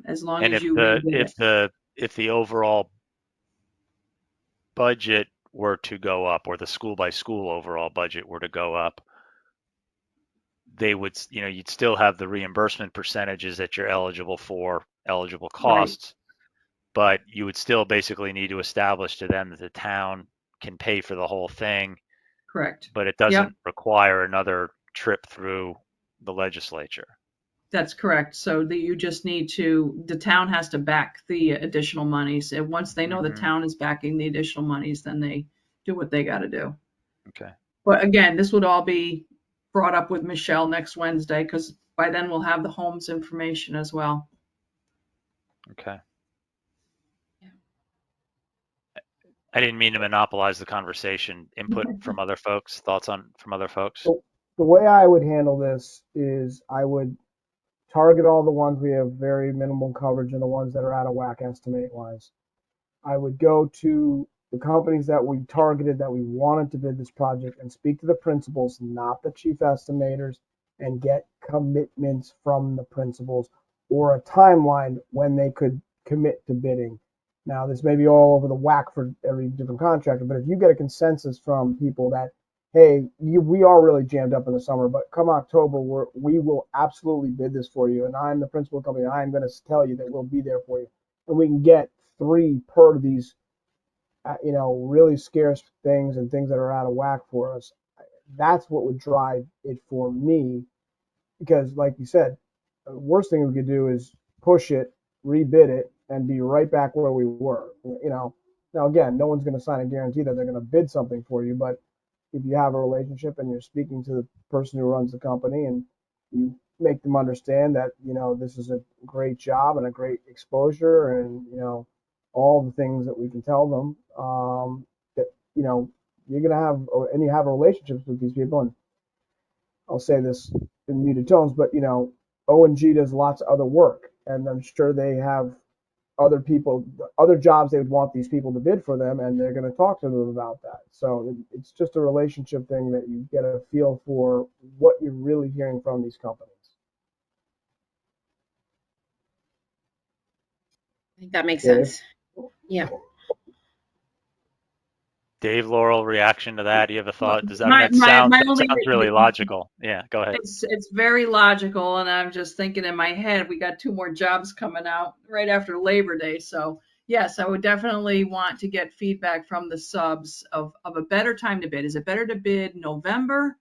as long And as you rebid it. if the overall budget were to go up, or the school by school overall budget were to go up, they would, you'd still have the reimbursement percentages that you're eligible for, eligible Right. costs, but you would still basically need to establish to them that the town can pay for the whole thing, Correct. but it Yep, doesn't require another trip through the legislature. that's correct. So that you just need the town has to back the additional monies. And once they know the Mm-hmm. town is backing the additional monies, then they do what they got to do. Okay. But again, this would all be brought up with Michelle next Wednesday, because by then we'll have the homes information as well. Okay. I didn't mean to monopolize the conversation. Input from other folks, thoughts from other folks? The way I would handle this is I would target all the ones we have very minimal coverage and the ones that are out of whack estimate wise. I would go to the companies that we targeted that we wanted to bid this project and speak to the principals, not the chief estimators, and get commitments from the principals or a timeline when they could commit to bidding. Now, this may be all over the whack for every different contractor, but if you get a consensus from people that, hey, we are really jammed up in the summer, but come October, we will absolutely bid this for you. And I'm the principal company. I'm going to tell you that we'll be there for you. And we can get 3 per of these, really scarce things and things that are out of whack for us. That's what would drive it for me, because, like you said, the worst thing we could do is push it, rebid it, and be right back where we were. Now again, no one's going to sign a guarantee that they're going to bid something for you, but if you have a relationship and you're speaking to the person who runs the company and you make them understand that this is a great job and a great exposure, and all the things that we can tell them, that you're going to have, and you have relationships with these people. And I'll say this in muted tones, but O&G does lots of other work, and I'm sure they have other people, other jobs they would want these people to bid for them, and they're going to talk to them about that. So it's just a relationship thing that you get a feel for what you're really hearing from these companies. I think that makes Dave? sense. Yeah. Dave, Laurel, reaction to that? Do you have a thought? Does that, My that only sounds really logical. Yeah, go ahead. It's very logical, and I'm just thinking in my head, we got 2 more jobs coming out right after Labor Day. So yes, I would definitely want to get feedback from the subs of a better time to bid. Is it better to bid November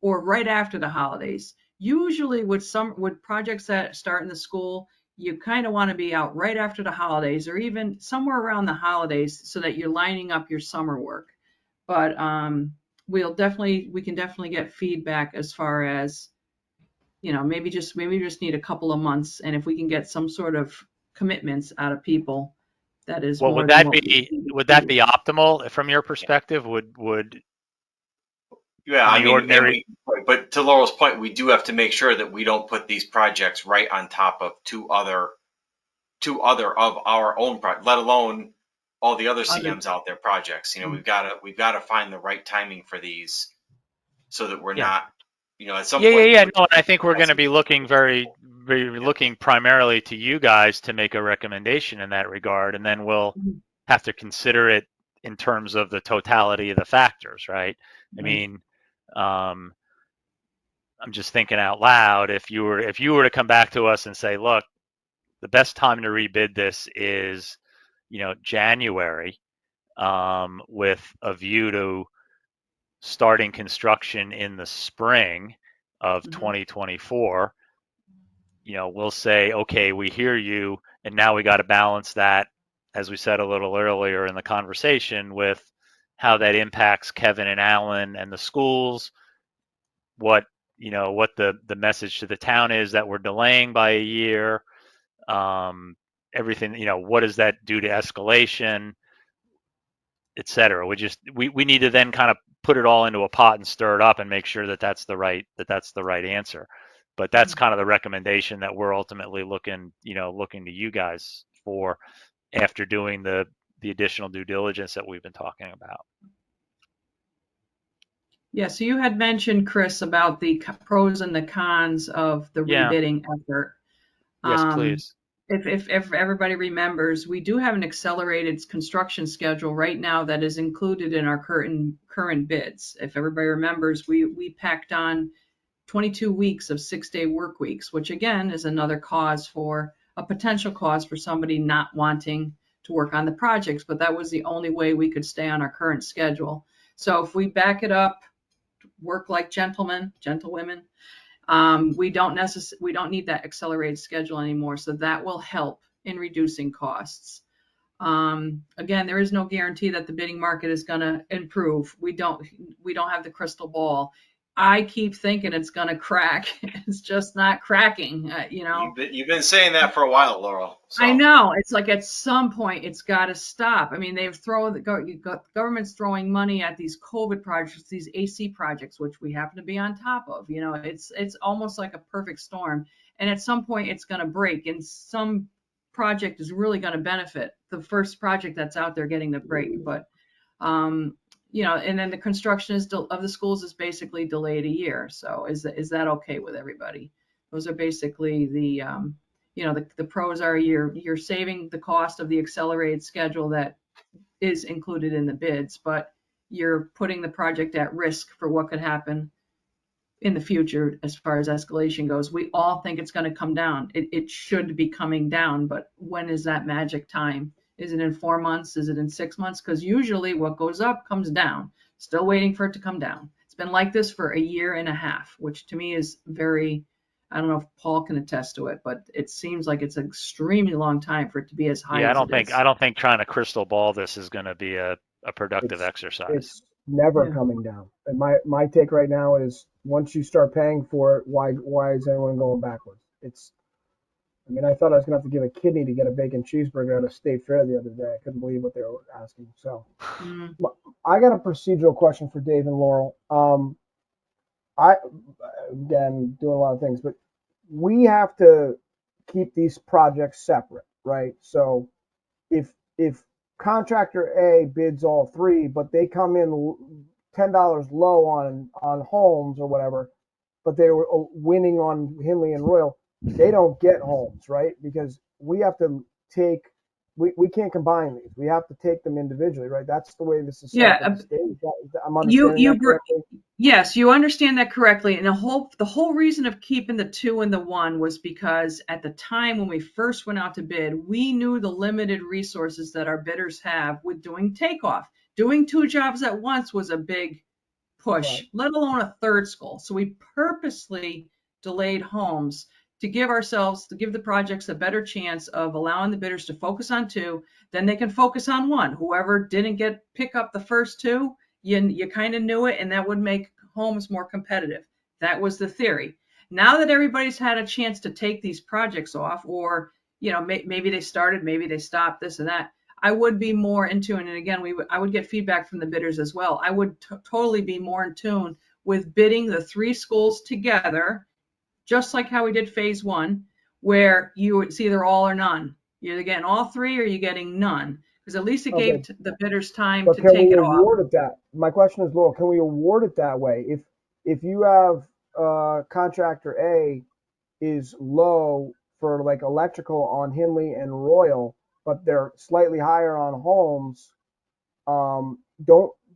or right after the holidays? Usually with projects that start in the school, you kind of want to be out right after the holidays, or even somewhere around the holidays, so that you're lining up your summer work. But we can definitely get feedback as far as, maybe we just need a couple of months, and if we can get some sort of commitments out of people, that is Well, more than what we would that be optimal from your perspective? Would Yeah, in I the mean, ordinary? but to Laurel's point, we do have to make sure that we don't put these projects right on top of two other of our own projects, let alone all the other CMs out there projects. We've got to find the right timing for these, so that we're Yeah. not at some Yeah, point. yeah. No, and I think we're going to be looking looking primarily to you guys to make a recommendation in that regard, and then we'll Mhm. have to consider it in terms of the totality of the factors, right? I Right. mean, um, I'm just thinking out loud. If you were to come back to us and say, look, the best time to rebid this is, January, with a view to starting construction in the spring of Mhm. 2024, we'll say, okay, we hear you, and now we got to balance that, as we said a little earlier in the conversation, with how that impacts Kevin and Alan and the schools, what what the message to the town is that we're delaying by a year, everything, what does that do to escalation, et cetera. We need to then kind of put it all into a pot and stir it up and make sure that that's the right answer. But that's kind of the recommendation that we're ultimately looking to you guys for after doing the additional due diligence that we've been talking about. Yeah, so you had mentioned, Chris, about the pros and the cons of the Yeah. rebidding effort. Yes, please. If everybody remembers, we do have an accelerated construction schedule right now that is included in our current bids. If everybody remembers, we packed on 22 weeks of 6-day work weeks, which again is another potential cause for somebody not wanting to work on the projects, but that was the only way we could stay on our current schedule. So if we back it up, work like gentlewomen, we don't need that accelerated schedule anymore. So that will help in reducing costs. Again, there is no guarantee that the bidding market is going to improve. We don't have the crystal ball. I keep thinking it's going to crack. It's just not cracking. You've been saying that for a while, Laurel. So. I know. It's like at some point it's got to stop. I mean, the government's throwing money at these COVID projects, these AC projects, which we happen to be on top of. It's almost like a perfect storm. And at some point it's going to break, and some project is really going to benefit the first project that's out there getting the break. But and then the construction of the schools is basically delayed a year. So is that okay with everybody? Those are basically the the pros are you're saving the cost of the accelerated schedule that is included in the bids, but you're putting the project at risk for what could happen in the future as far as escalation goes. We all think it's going to come down. It should be coming down, but when is that magic time? Is it in 4 months? Is it in 6 months? Because usually what goes up comes down. Still waiting for it to come down. It's been like this for a year and a half, which to me is very, I don't know if Paul can attest to it, but it seems like it's an extremely long time for it to be as high Yeah, as it is. I don't think trying to crystal ball this is going to be a productive exercise. It's never Yeah. coming down. And my take right now is once you start paying for it, why is anyone going backwards? I thought I was gonna have to give a kidney to get a bacon cheeseburger at a state fair the other day. I couldn't believe what they were asking. So I got a procedural question for Dave and Laurel. I again doing a lot of things, but we have to keep these projects separate, right? So if contractor A bids all three, but they come in $10 low on homes or whatever, but they were winning on Hinley and Royal, they don't get homes, right? Because we have to we can't combine these. We have to take them individually, right? That's the way this is set up Yeah, in the state. I'm understanding that correctly. Yes, you understand that correctly. And the whole reason of keeping the 2 and the 1 was because at the time when we first went out to bid, we knew the limited resources that our bidders have with doing takeoff. Doing 2 jobs at once was a big push, Right. let alone a third school. So we purposely delayed homes to give the projects a better chance of allowing the bidders to focus on 2, then they can focus on 1. Whoever didn't pick up the first 2, you kind of knew it, and that would make homes more competitive. That was the theory. Now that everybody's had a chance to take these projects off, or maybe they started, maybe they stopped, this and that, I would be more in tune. And again, I would get feedback from the bidders as well. I would totally be more in tune with bidding the 3 schools together, just like how we did phase 1, where it's either all or none. You're either getting all 3 or you're getting none, because at least it gave the bidders time But to can take we it off. award it that? My question is, Laurel, can we award it that way? If you have contractor A is low for like electrical on Hinley and Royal, but they're slightly higher on Holmes,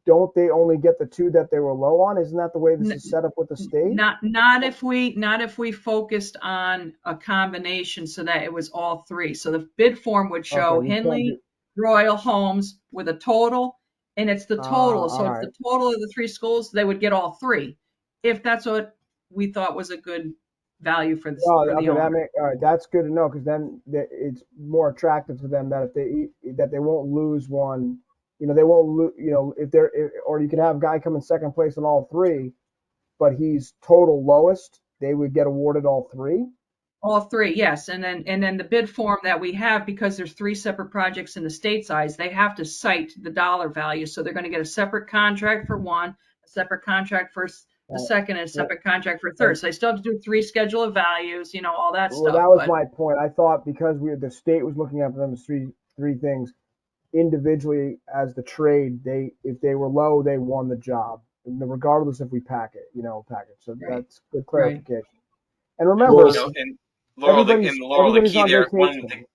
don't they only get the two that they were low on? Isn't that the way this is set up with the state? Not if we focused on a combination so that it was all three. So the bid form would show Okay, Henley, Royal, Holmes with a total, and it's the total. So it's the total of the three schools. They would get all three, if that's what we thought was a good value for the Oh, for the okay, owner. all right, that's good to know, because then it's more attractive to them that if they won't lose one, they won't lose, or you could have a guy come in second place in all three, but he's total lowest, they would get awarded all three. All three, yes. And then the bid form that we have, because there's three separate projects in the state size, they have to cite the dollar value. So they're going to get a separate contract for one, a separate contract for the second, and a separate contract for third. So they still have to do three schedule of values, all that Well, stuff. that was my point. I thought because the state was looking at them as three things individually as the trade, if they were low, they won the job, regardless if we package. So Right. that's good clarification. And remember, and Laurel, the key on there, vacation.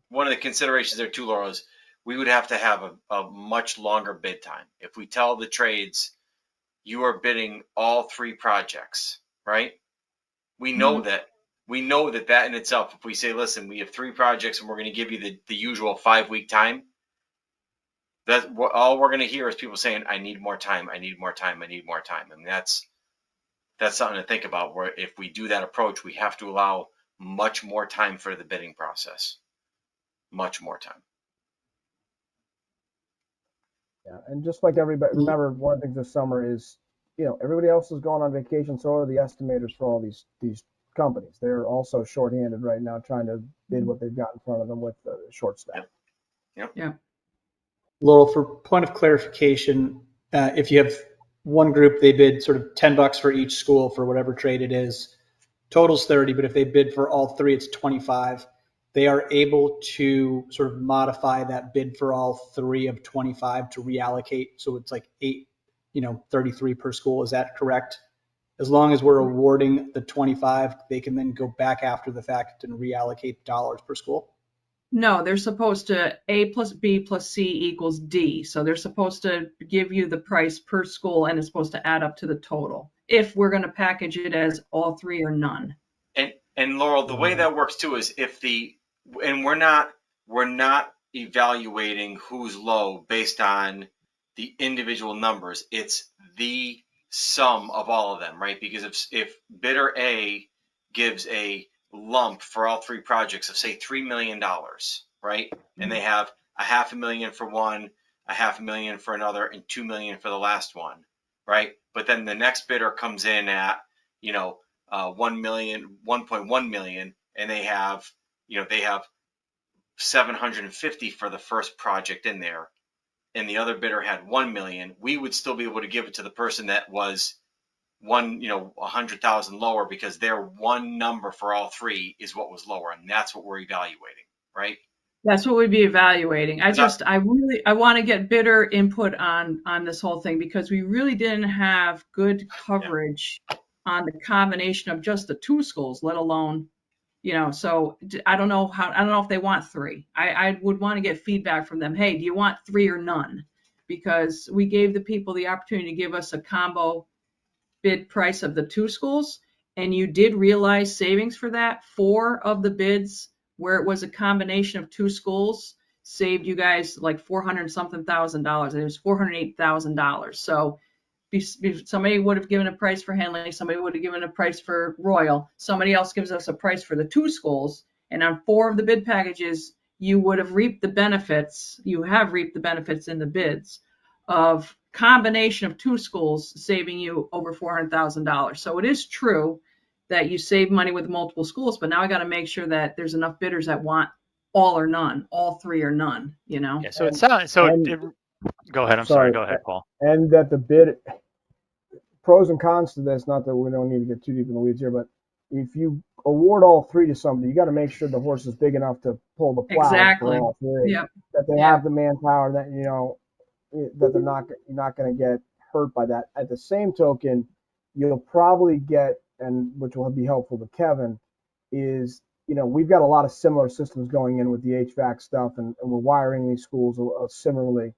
one of the considerations there too, Laurel, is we would have to have a much longer bid time. If we tell the trades, you are bidding all three projects, right? We know that in itself, if we say, listen, we have three projects and we're going to give you the usual 5-week time, that's all we're going to hear is people saying, I need more time, I need more time, I need more time. And that's something to think about, where if we do that approach, we have to allow much more time for the bidding process. Much more time. Yeah, and just like everybody, remember, one of the things this summer is, everybody else is going on vacation, so are the estimators for all these companies. They're also shorthanded right now, trying to bid what they've got in front of them with the short staff. Yeah. Laurel, for point of clarification, if you have one group, they bid sort of $10 for each school for whatever trade it is. Total's 30, but if they bid for all three, it's 25. They are able to sort of modify that bid for all three of 25 to reallocate. So it's like 33 per school. Is that correct? As long as we're awarding the 25, they can then go back after the fact and reallocate dollars per school. No, they're supposed to A plus B plus C equals D. So they're supposed to give you the price per school, and it's supposed to add up to the total, if we're going to package it as all three or none. And Laurel, the way that works too is we're not evaluating who's low based on the individual numbers. It's the sum of all of them, right? Because if bidder A gives a lump for all three projects of, say, $3 million, right? And they have $500,000 for one, $500,000 for another, and $2 million for the last one, right? But then the next bidder comes in at 1.1 million, and they have 750 for the first project in there, and the other bidder had 1 million. We would still be able to give it to the person that was 100,000 lower, because their one number for all three is what was lower, and that's what we're evaluating, right? That's what we'd be evaluating. I want to get bidder input on this whole thing, because we really didn't have good coverage on the combination of just the two schools, let alone, so I don't know if they want three. I would want to get feedback from them. Hey, do you want three or none? Because we gave the people the opportunity to give us a combo bid price of the two schools, and you did realize savings for that. 4 of the bids where it was a combination of two schools saved you guys like $400 something thousand dollars. It was $408,000. So somebody would have given a price for Henley, somebody would have given a price for Royal, somebody else gives us a price for the two schools, and on 4 of the bid packages, you would have reaped the benefits. You have reaped the benefits in the bids of combination of two schools saving you over $400,000. So it is true that you save money with multiple schools, but now I got to make sure that there's enough bidders that want all or none, all three or none, Yeah, so it sounds go ahead. I'm sorry. Go ahead, Paul. And that the bid pros and cons to this, not that we don't need to get too deep in the weeds here, but if you award all three to somebody, you got to make sure the horse is big enough to pull the plow exactly. for all three. Yep. That they have the manpower, that that you're not going to get hurt by that. At the same token, you'll probably get and which will be helpful to Kevin, is we've got a lot of similar systems going in with the HVAC stuff, and we're wiring these schools similarly.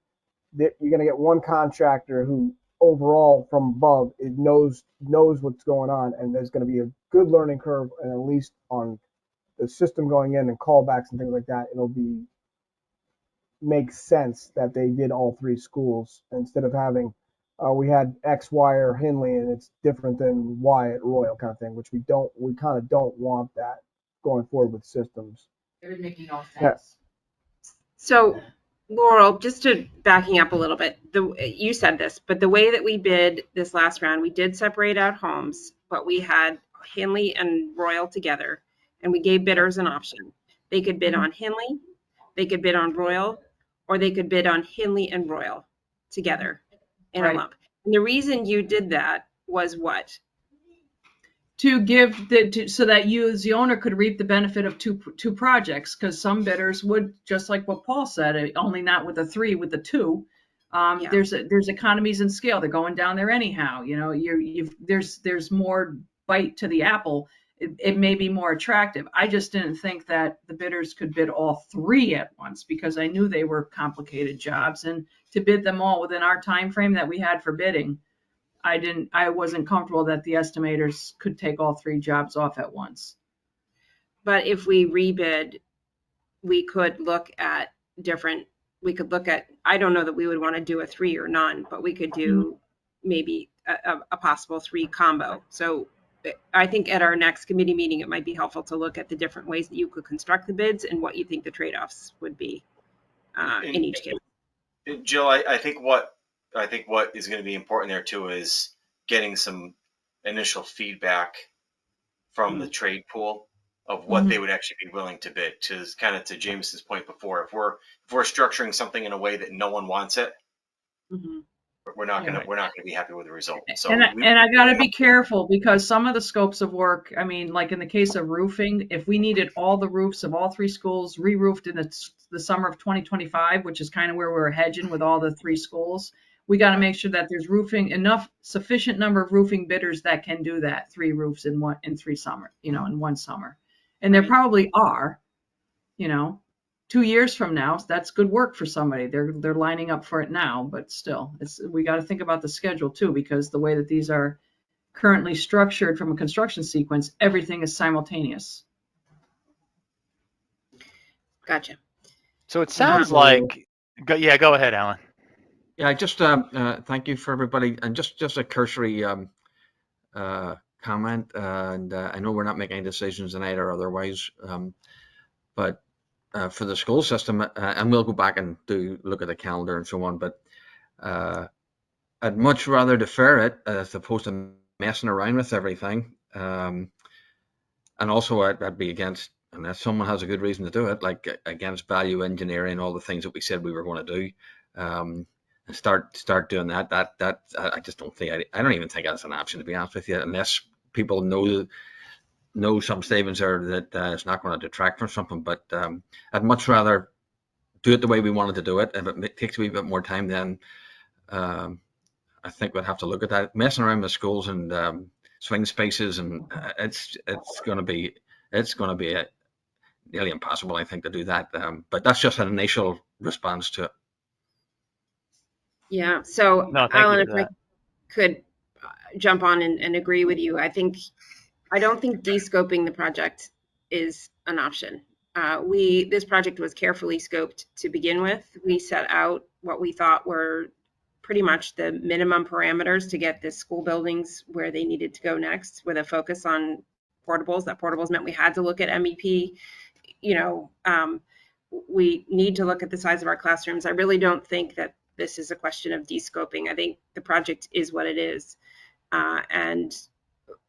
You're going to get one contractor who overall from above it knows what's going on, and there's going to be a good learning curve, and at least on the system going in and callbacks and things like that, it'll be makes sense that they did all three schools instead of having we had X, Y, or Henley, and it's different than Y at Royal kind of thing, which we kind of don't want that going forward with systems. It would make no sense. Yeah. So, Laurel, just to backing up a little bit, you said this, but the way that we bid this last round, we did separate out homes, but we had Henley and Royal together, and we gave bidders an option. They could bid on Henley, they could bid on Royal, or they could bid on Henley and Royal together in a lump. And the reason you did that was what? To give so that you as the owner could reap the benefit of two projects, because some bidders would, just like what Paul said, only not with the three, with the two. Yeah. There's economies in scale. They're going down there anyhow. There's more bite to the apple. It may be more attractive. I just didn't think that the bidders could bid all three at once, because I knew they were complicated jobs, and to bid them all within our time frame that we had for bidding, I wasn't comfortable that the estimators could take all three jobs off at once. But if we rebid, we could look at I don't know that we would want to do a 3 or none, but we could do maybe a possible 3 combo. So I think at our next committee meeting, it might be helpful to look at the different ways that you could construct the bids and what you think the trade-offs would be in each case. Jill, I think what is going to be important there too is getting some initial feedback from the trade pool of what they would actually be willing to bid. To kind of to Jameson's point before, if we're structuring something in a way that no one wants it, we're not going to be happy with the result. So and I got to be careful, because some of the scopes of work, I mean, like in the case of roofing, if we needed all the roofs of all three schools re-roofed in the summer of 2025, which is kind of where we're hedging with all the three schools, we got to make sure that there's sufficient number of roofing bidders that can do that, 3 roofs in one summer. And there probably are, 2 years from now, that's good work for somebody. They're lining up for it now, but still, we got to think about the schedule too, because the way that these are currently structured from a construction sequence, everything is simultaneous. Gotcha. So it sounds like, go ahead, Alan. Yeah, just thank you for everybody, and just a cursory comment. And I know we're not making any decisions tonight or otherwise, but for the school system, and we'll go back and look at the calendar and so on. But I'd much rather defer it as opposed to messing around with everything. And also, I'd be against, unless someone has a good reason to do it, like against value engineering, all the things that we said we were going to do. Start doing that. That I just don't think. I don't even think that's an option, to be honest with you, unless people know some savings are that it's not going to detract from something. But I'd much rather do it the way we wanted to do it. If it takes a wee bit more time, then I think we'd have to look at that. Messing around with schools and swing spaces, and it's going to be nearly impossible, I think, to do that. But that's just an initial response to it. Yeah. So, Alan, if I could jump on and agree with you, I don't think de-scoping the project is an option. This project was carefully scoped to begin with. We set out what we thought were pretty much the minimum parameters to get the school buildings where they needed to go next, with a focus on portables. That portables meant we had to look at MEP. We need to look at the size of our classrooms. I really don't think that this is a question of de-scoping. I think the project is what it is. And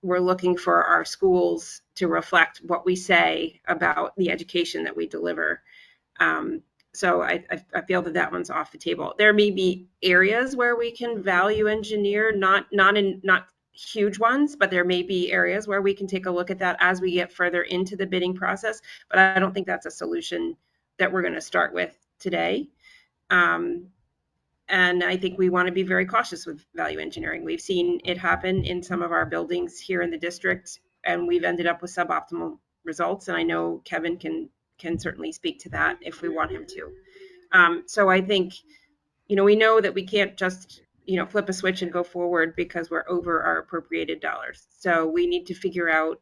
we're looking for our schools to reflect what we say about the education that we deliver. So I feel that one's off the table. There may be areas where we can value engineer, not huge ones, but there may be areas where we can take a look at that as we get further into the bidding process. But I don't think that's a solution that we're going to start with today. And I think we want to be very cautious with value engineering. We've seen it happen in some of our buildings here in the district, and we've ended up with suboptimal results. And I know Kevin can certainly speak to that if we want him to. So I think, we know that we can't just, flip a switch and go forward because we're over our appropriated dollars. So we need to figure out,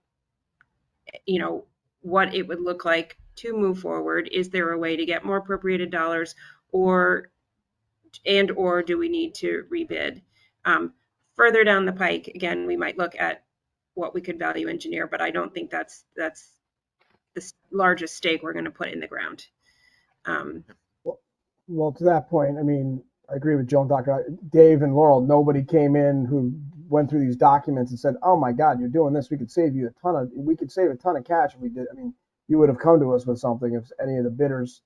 what it would look like to move forward. Is there a way to get more appropriated dollars, or do we need to rebid? Further down the pike, again, we might look at what we could value engineer, but I don't think that's the largest stake we're going to put in the ground. Well, to that point, I mean, I agree with Joe and Dr. Dave and Laurel. Nobody came in who went through these documents and said, "Oh my God, you're doing this. We could save a ton of cash if we did." I mean, you would have come to us with something if any of the bidders,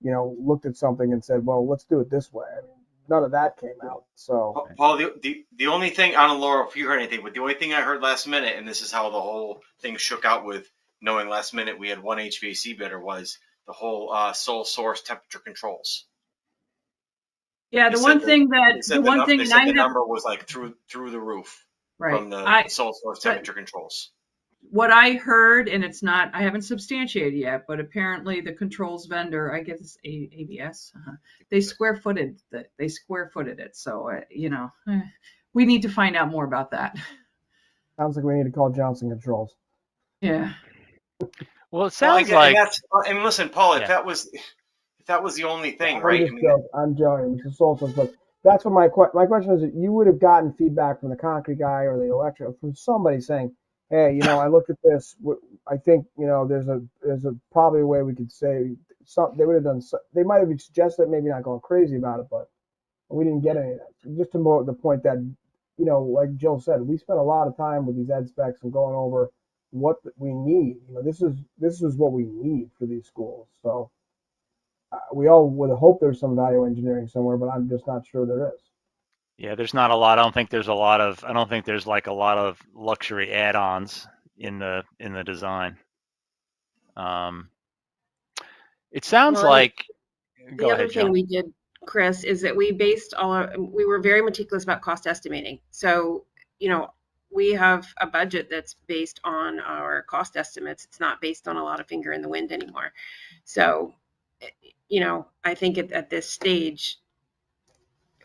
looked at something and said, "Well, let's do it this way." I mean, none of that came out. So, Paul, the only thing, I don't know, Laurel, if you heard anything, but the only thing I heard last minute, and this is how the whole thing shook out with knowing last minute we had one HVAC bidder, was the whole sole source temperature controls. Yeah, the one thing the number was like through the roof, right, from the sole source temperature controls. What I heard, and I haven't substantiated yet, but apparently the controls vendor, I guess ABS, they square footed it. So, we need to find out more about that. sounds like we need to call Johnson Controls. Yeah. Well, it sounds like. And listen, Paul, Yeah. if that was the only thing, I'm right? I'm joking. It's a sole source, but that's what my question is. That you would have gotten feedback from the concrete guy or the electric, from somebody saying, "Hey, I looked at this. I think there's a probably a way we could say something." They would have done. They might have suggested maybe not going crazy about it, but we didn't get any of that. Just to the point that like Jill said, we spent a lot of time with these ed specs and going over what we need. This is what we need for these schools. So. We all would hope there's some value engineering somewhere, but I'm just not sure there is. Yeah, there's not a lot. I don't think there's like a lot of luxury add-ons in the design. It sounds like. The other thing we did, Chris, is that we were very meticulous about cost estimating. So, we have a budget that's based on our cost estimates. It's not based on a lot of finger in the wind anymore. So, I think at this stage,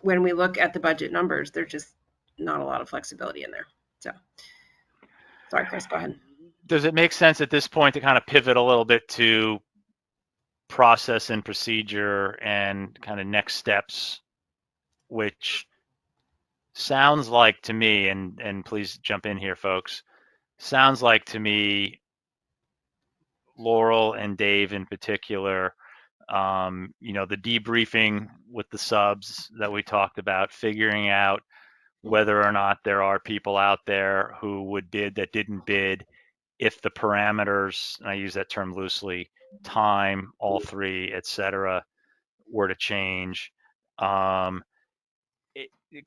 when we look at the budget numbers, there's just not a lot of flexibility in there. So, sorry, Chris, go ahead. Does it make sense at this point to kind of pivot a little bit to process and procedure and kind of next steps, which sounds like to me, and please jump in here, folks, sounds like to me, Laurel and Dave in particular, the debriefing with the subs that we talked about, figuring out whether or not there are people out there who would bid that didn't bid, if the parameters, and I use that term loosely, time, all three, et cetera, were to change. Kind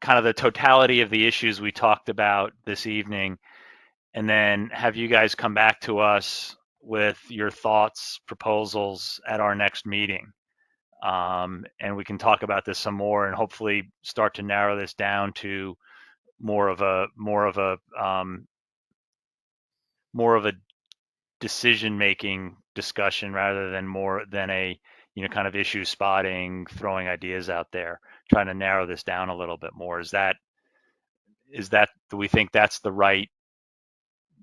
of the totality of the issues we talked about this evening, and then have you guys come back to us with your thoughts, proposals at our next meeting. And we can talk about this some more and hopefully start to narrow this down to more of a decision-making discussion rather than more than a kind of issue spotting, throwing ideas out there, trying to narrow this down a little bit more. Is that do we think that's the right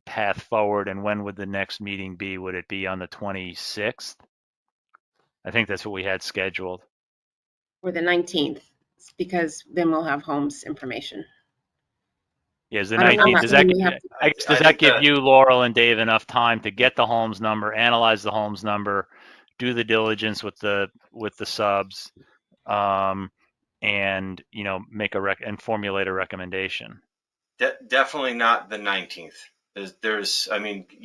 path forward? And when would the next meeting be? Would it be on the 26th? I think that's what we had scheduled. Or the 19th, because then we'll have Holmes information. Yeah, is the 19th. Does that give you, Laurel and Dave, enough time to get the Holmes number, analyze the Holmes number, do the diligence with the subs, and make and formulate a recommendation? Definitely not the 19th. There's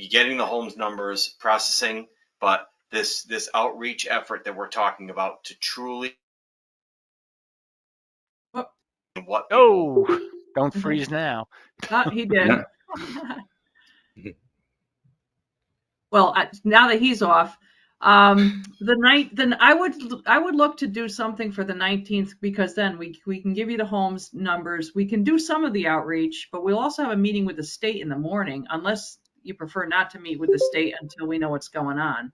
getting the Holmes numbers, processing, but this outreach effort that we're talking about to truly don't freeze now. He did. Well, now that he's off, Then I would look to do something for the 19th, because then we can give you the homes numbers. We can do some of the outreach, but we'll also have a meeting with the state in the morning, unless you prefer not to meet with the state until we know what's going on.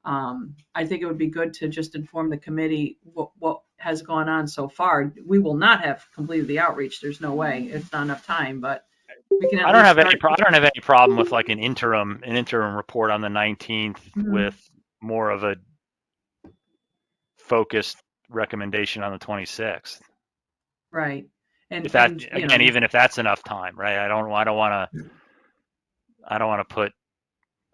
I think it would be good to just inform the committee what has gone on so far. We will not have completed the outreach. There's no way. It's not enough time, but we can at I don't least have any. start. I don't have any problem with like an interim report on the 19th Mhm. with more of a focused recommendation on the 26th. Right. And, If that, you again, know, even if that's enough time, right? I don't want to put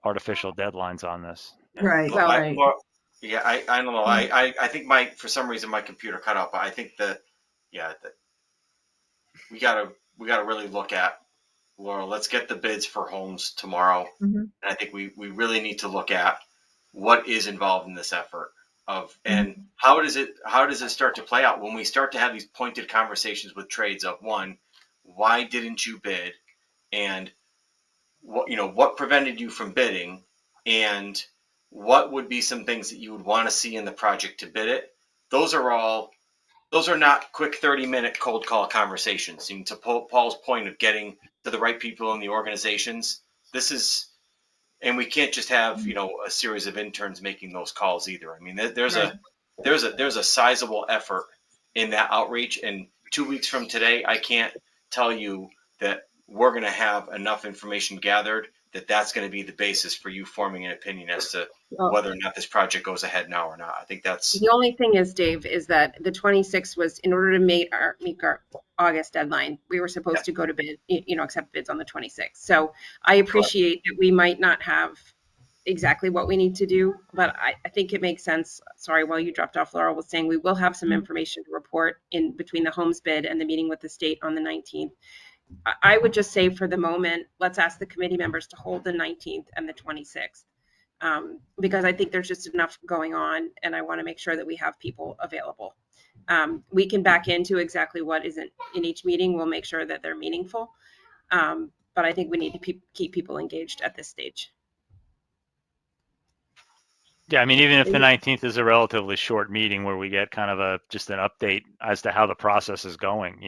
artificial deadlines on this. right, Well, right. Laura, yeah, I don't know. I think for some reason my computer cut out, but I think we gotta really look at, Laura. Let's get the bids for homes tomorrow, Mhm. and I think we really need to look at what is involved in this effort and Mhm. how does it start to play out when we start to have these pointed conversations with trades of, one, why didn't you bid, and what prevented you from bidding, and what would be some things that you would want to see in the project to bid it. Those are not quick 30-minute cold call conversations. And to Paul's point of getting to the right people in the organizations, and we can't just have a series of interns making those calls either. I mean, there's Right. a sizable effort in that outreach, and 2 weeks from today, I can't tell you that we're going to have enough information gathered that's going to be the basis for you forming an opinion as to whether or not this project goes ahead now or not. I think that's the only thing is, Dave, is that the 26th was, in order to meet our August deadline, we were supposed to go to bid, accept bids on the 26th. So I appreciate that we might not have exactly what we need to do, but I think it makes sense. Sorry, while you dropped off, Laura was saying we will have some information to report in between the homes bid and the meeting with the state on the 19th. I would just say, for the moment, let's ask the committee members to hold the 19th and the 26th. Because I think there's just enough going on, and I want to make sure that we have people available. We can back into exactly what isn't in each meeting. We'll make sure that they're meaningful. But I think we need to keep people engaged at this stage. Yeah, I mean, even if the 19th is a relatively short meeting where we get kind of just an update as to how the process is going,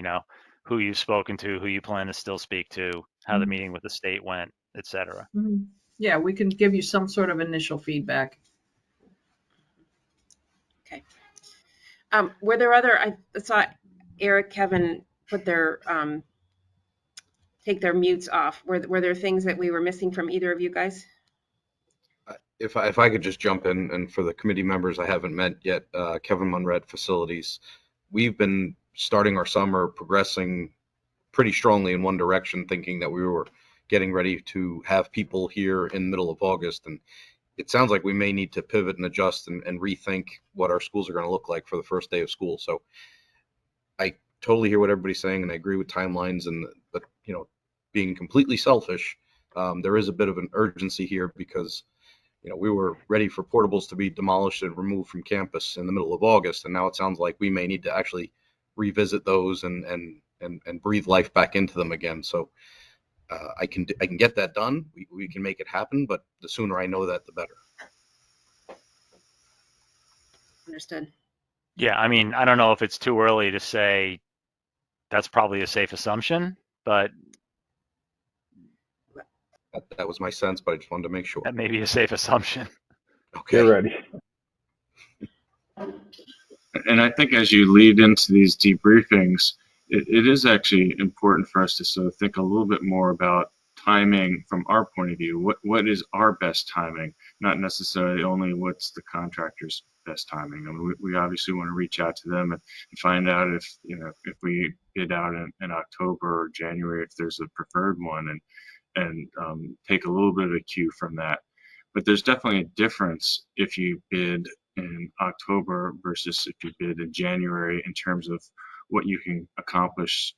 who you've spoken to, who you plan to still speak to, how the meeting with the state went, et cetera. Mhm. Yeah, we can give you some sort of initial feedback. Okay. Were there other? I saw Eric, Kevin put their take their mutes off. Were there things that we were missing from either of you guys? If I could just jump in, and for the committee members I haven't met yet, Kevin Munred, Facilities. We've been starting our summer progressing pretty strongly in one direction, thinking that we were getting ready to have people here in the middle of August. And it sounds like we may need to pivot and adjust and rethink what our schools are going to look like for the first day of school. So I totally hear what everybody's saying, and I agree with timelines, but being completely selfish, there is a bit of an urgency here because we were ready for portables to be demolished and removed from campus in the middle of August, and now it sounds like we may need to actually revisit those and breathe life back into them again. So I can get that done. We can make it happen, but the sooner I know that, the better. Understood. Yeah, I mean, I don't know if it's too early to say that's probably a safe assumption, but that was my sense, but I just wanted to make sure. that may be a safe assumption. Okay. You're ready. And I think as you lead into these debriefings, it is actually important for us to sort of think a little bit more about timing from our point of view. What is our best timing, not necessarily only what's the contractor's best timing. I mean, we obviously want to reach out to them and find out if we bid out in October or January, if there's a preferred one, and take a little bit of a cue from that. But there's definitely a difference if you bid in October versus if you bid in January in terms of what you can accomplish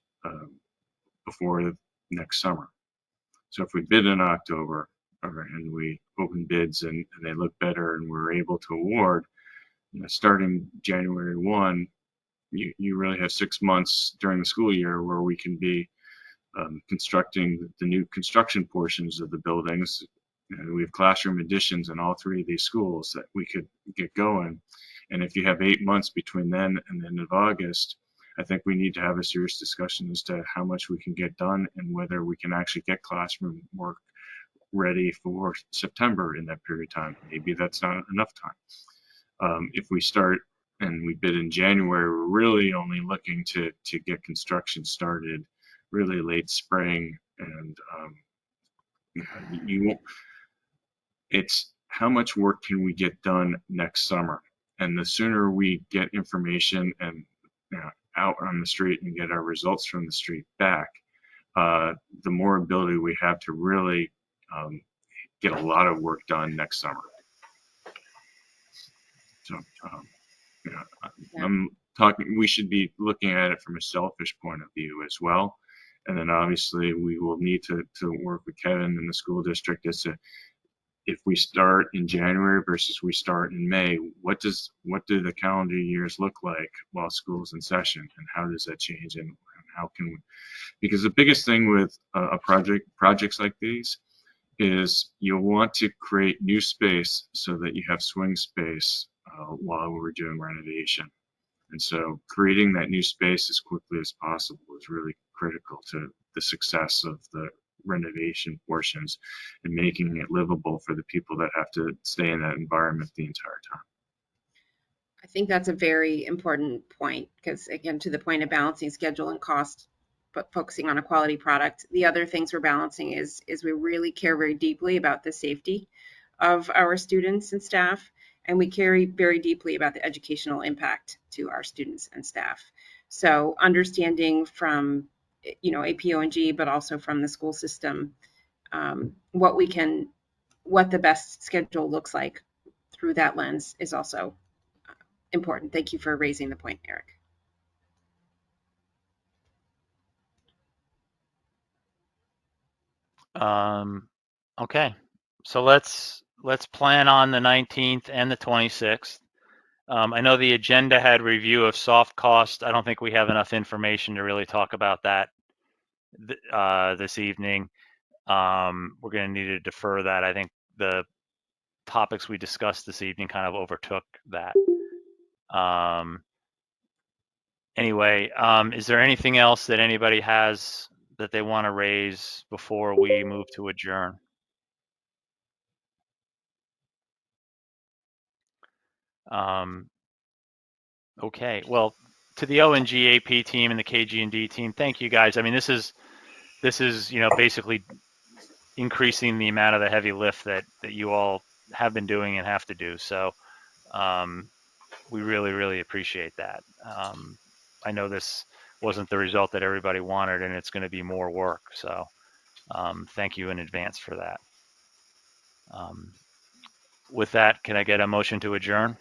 before next summer. So if we bid in October and we open bids and they look better and we're able to award, starting January 1, you really have 6 months during the school year where we can be constructing the new construction portions of the buildings, we have classroom additions in all 3 of these schools that we could get going. And if you have 8 months between then and the end of August, I think we need to have a serious discussion as to how much we can get done and whether we can actually get classroom work ready for September in that period of time. Maybe that's not enough time. If we start and we bid in January, we're really only looking to get construction started really late spring, and you won't. It's how much work can we get done next summer, and the sooner we get information and out on the street and get our results from the street back, the more ability we have to really get a lot of work done next summer. So, I'm talking, we should be looking at it from a selfish point of view as well. And then obviously we will need to work with Kevin and the school district as to, if we start in January versus we start in May, what do the calendar years look like while school's in session, and how does that change, and how can we, because the biggest thing with projects like these is you'll want to create new space so that you have swing space while we're doing renovation. And so creating that new space as quickly as possible is really critical to the success of the renovation portions and making it livable for the people that have to stay in that environment the entire time. I think that's a very important point, because again, to the point of balancing schedule and cost, but focusing on a quality product. The other things we're balancing is we really care very deeply about the safety of our students and staff, and we care very deeply about the educational impact to our students and staff. So understanding from, APONG, but also from the school system, what the best schedule looks like through that lens is also important. Thank you for raising the point, Eric. Okay, so let's plan on the 19th and the 26th. I know the agenda had review of soft cost. I don't think we have enough information to really talk about that this evening. We're going to need to defer that. I think the topics we discussed this evening kind of overtook that. Anyway, is there anything else that anybody has that they want to raise before we move to adjourn? Okay, well, to the ONG AP team and the KG&D team, thank you guys. I mean, this is basically increasing the amount of the heavy lift that you all have been doing and have to do. So we really, really appreciate that. I know this wasn't the result that everybody wanted, and it's going to be more work. So thank you in advance for that. With that, can I get a motion to adjourn?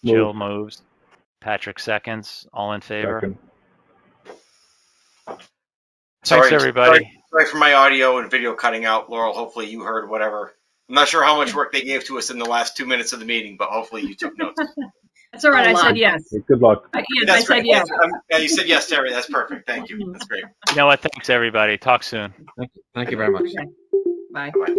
Jill moves. Patrick seconds. All in favor? Second. Thanks, everybody. Sorry for my audio and video cutting out, Laurel. Hopefully you heard whatever. I'm not sure how much work they gave to us in the last 2 minutes of the meeting, but hopefully you took notes. That's all right. I said yes. Good luck. Yes, I said yes. Yeah, you said yes, Terry. That's perfect. Thank you. That's great. You know what? Thanks, everybody. Talk soon. Thank you very much. Okay. Bye. Bye.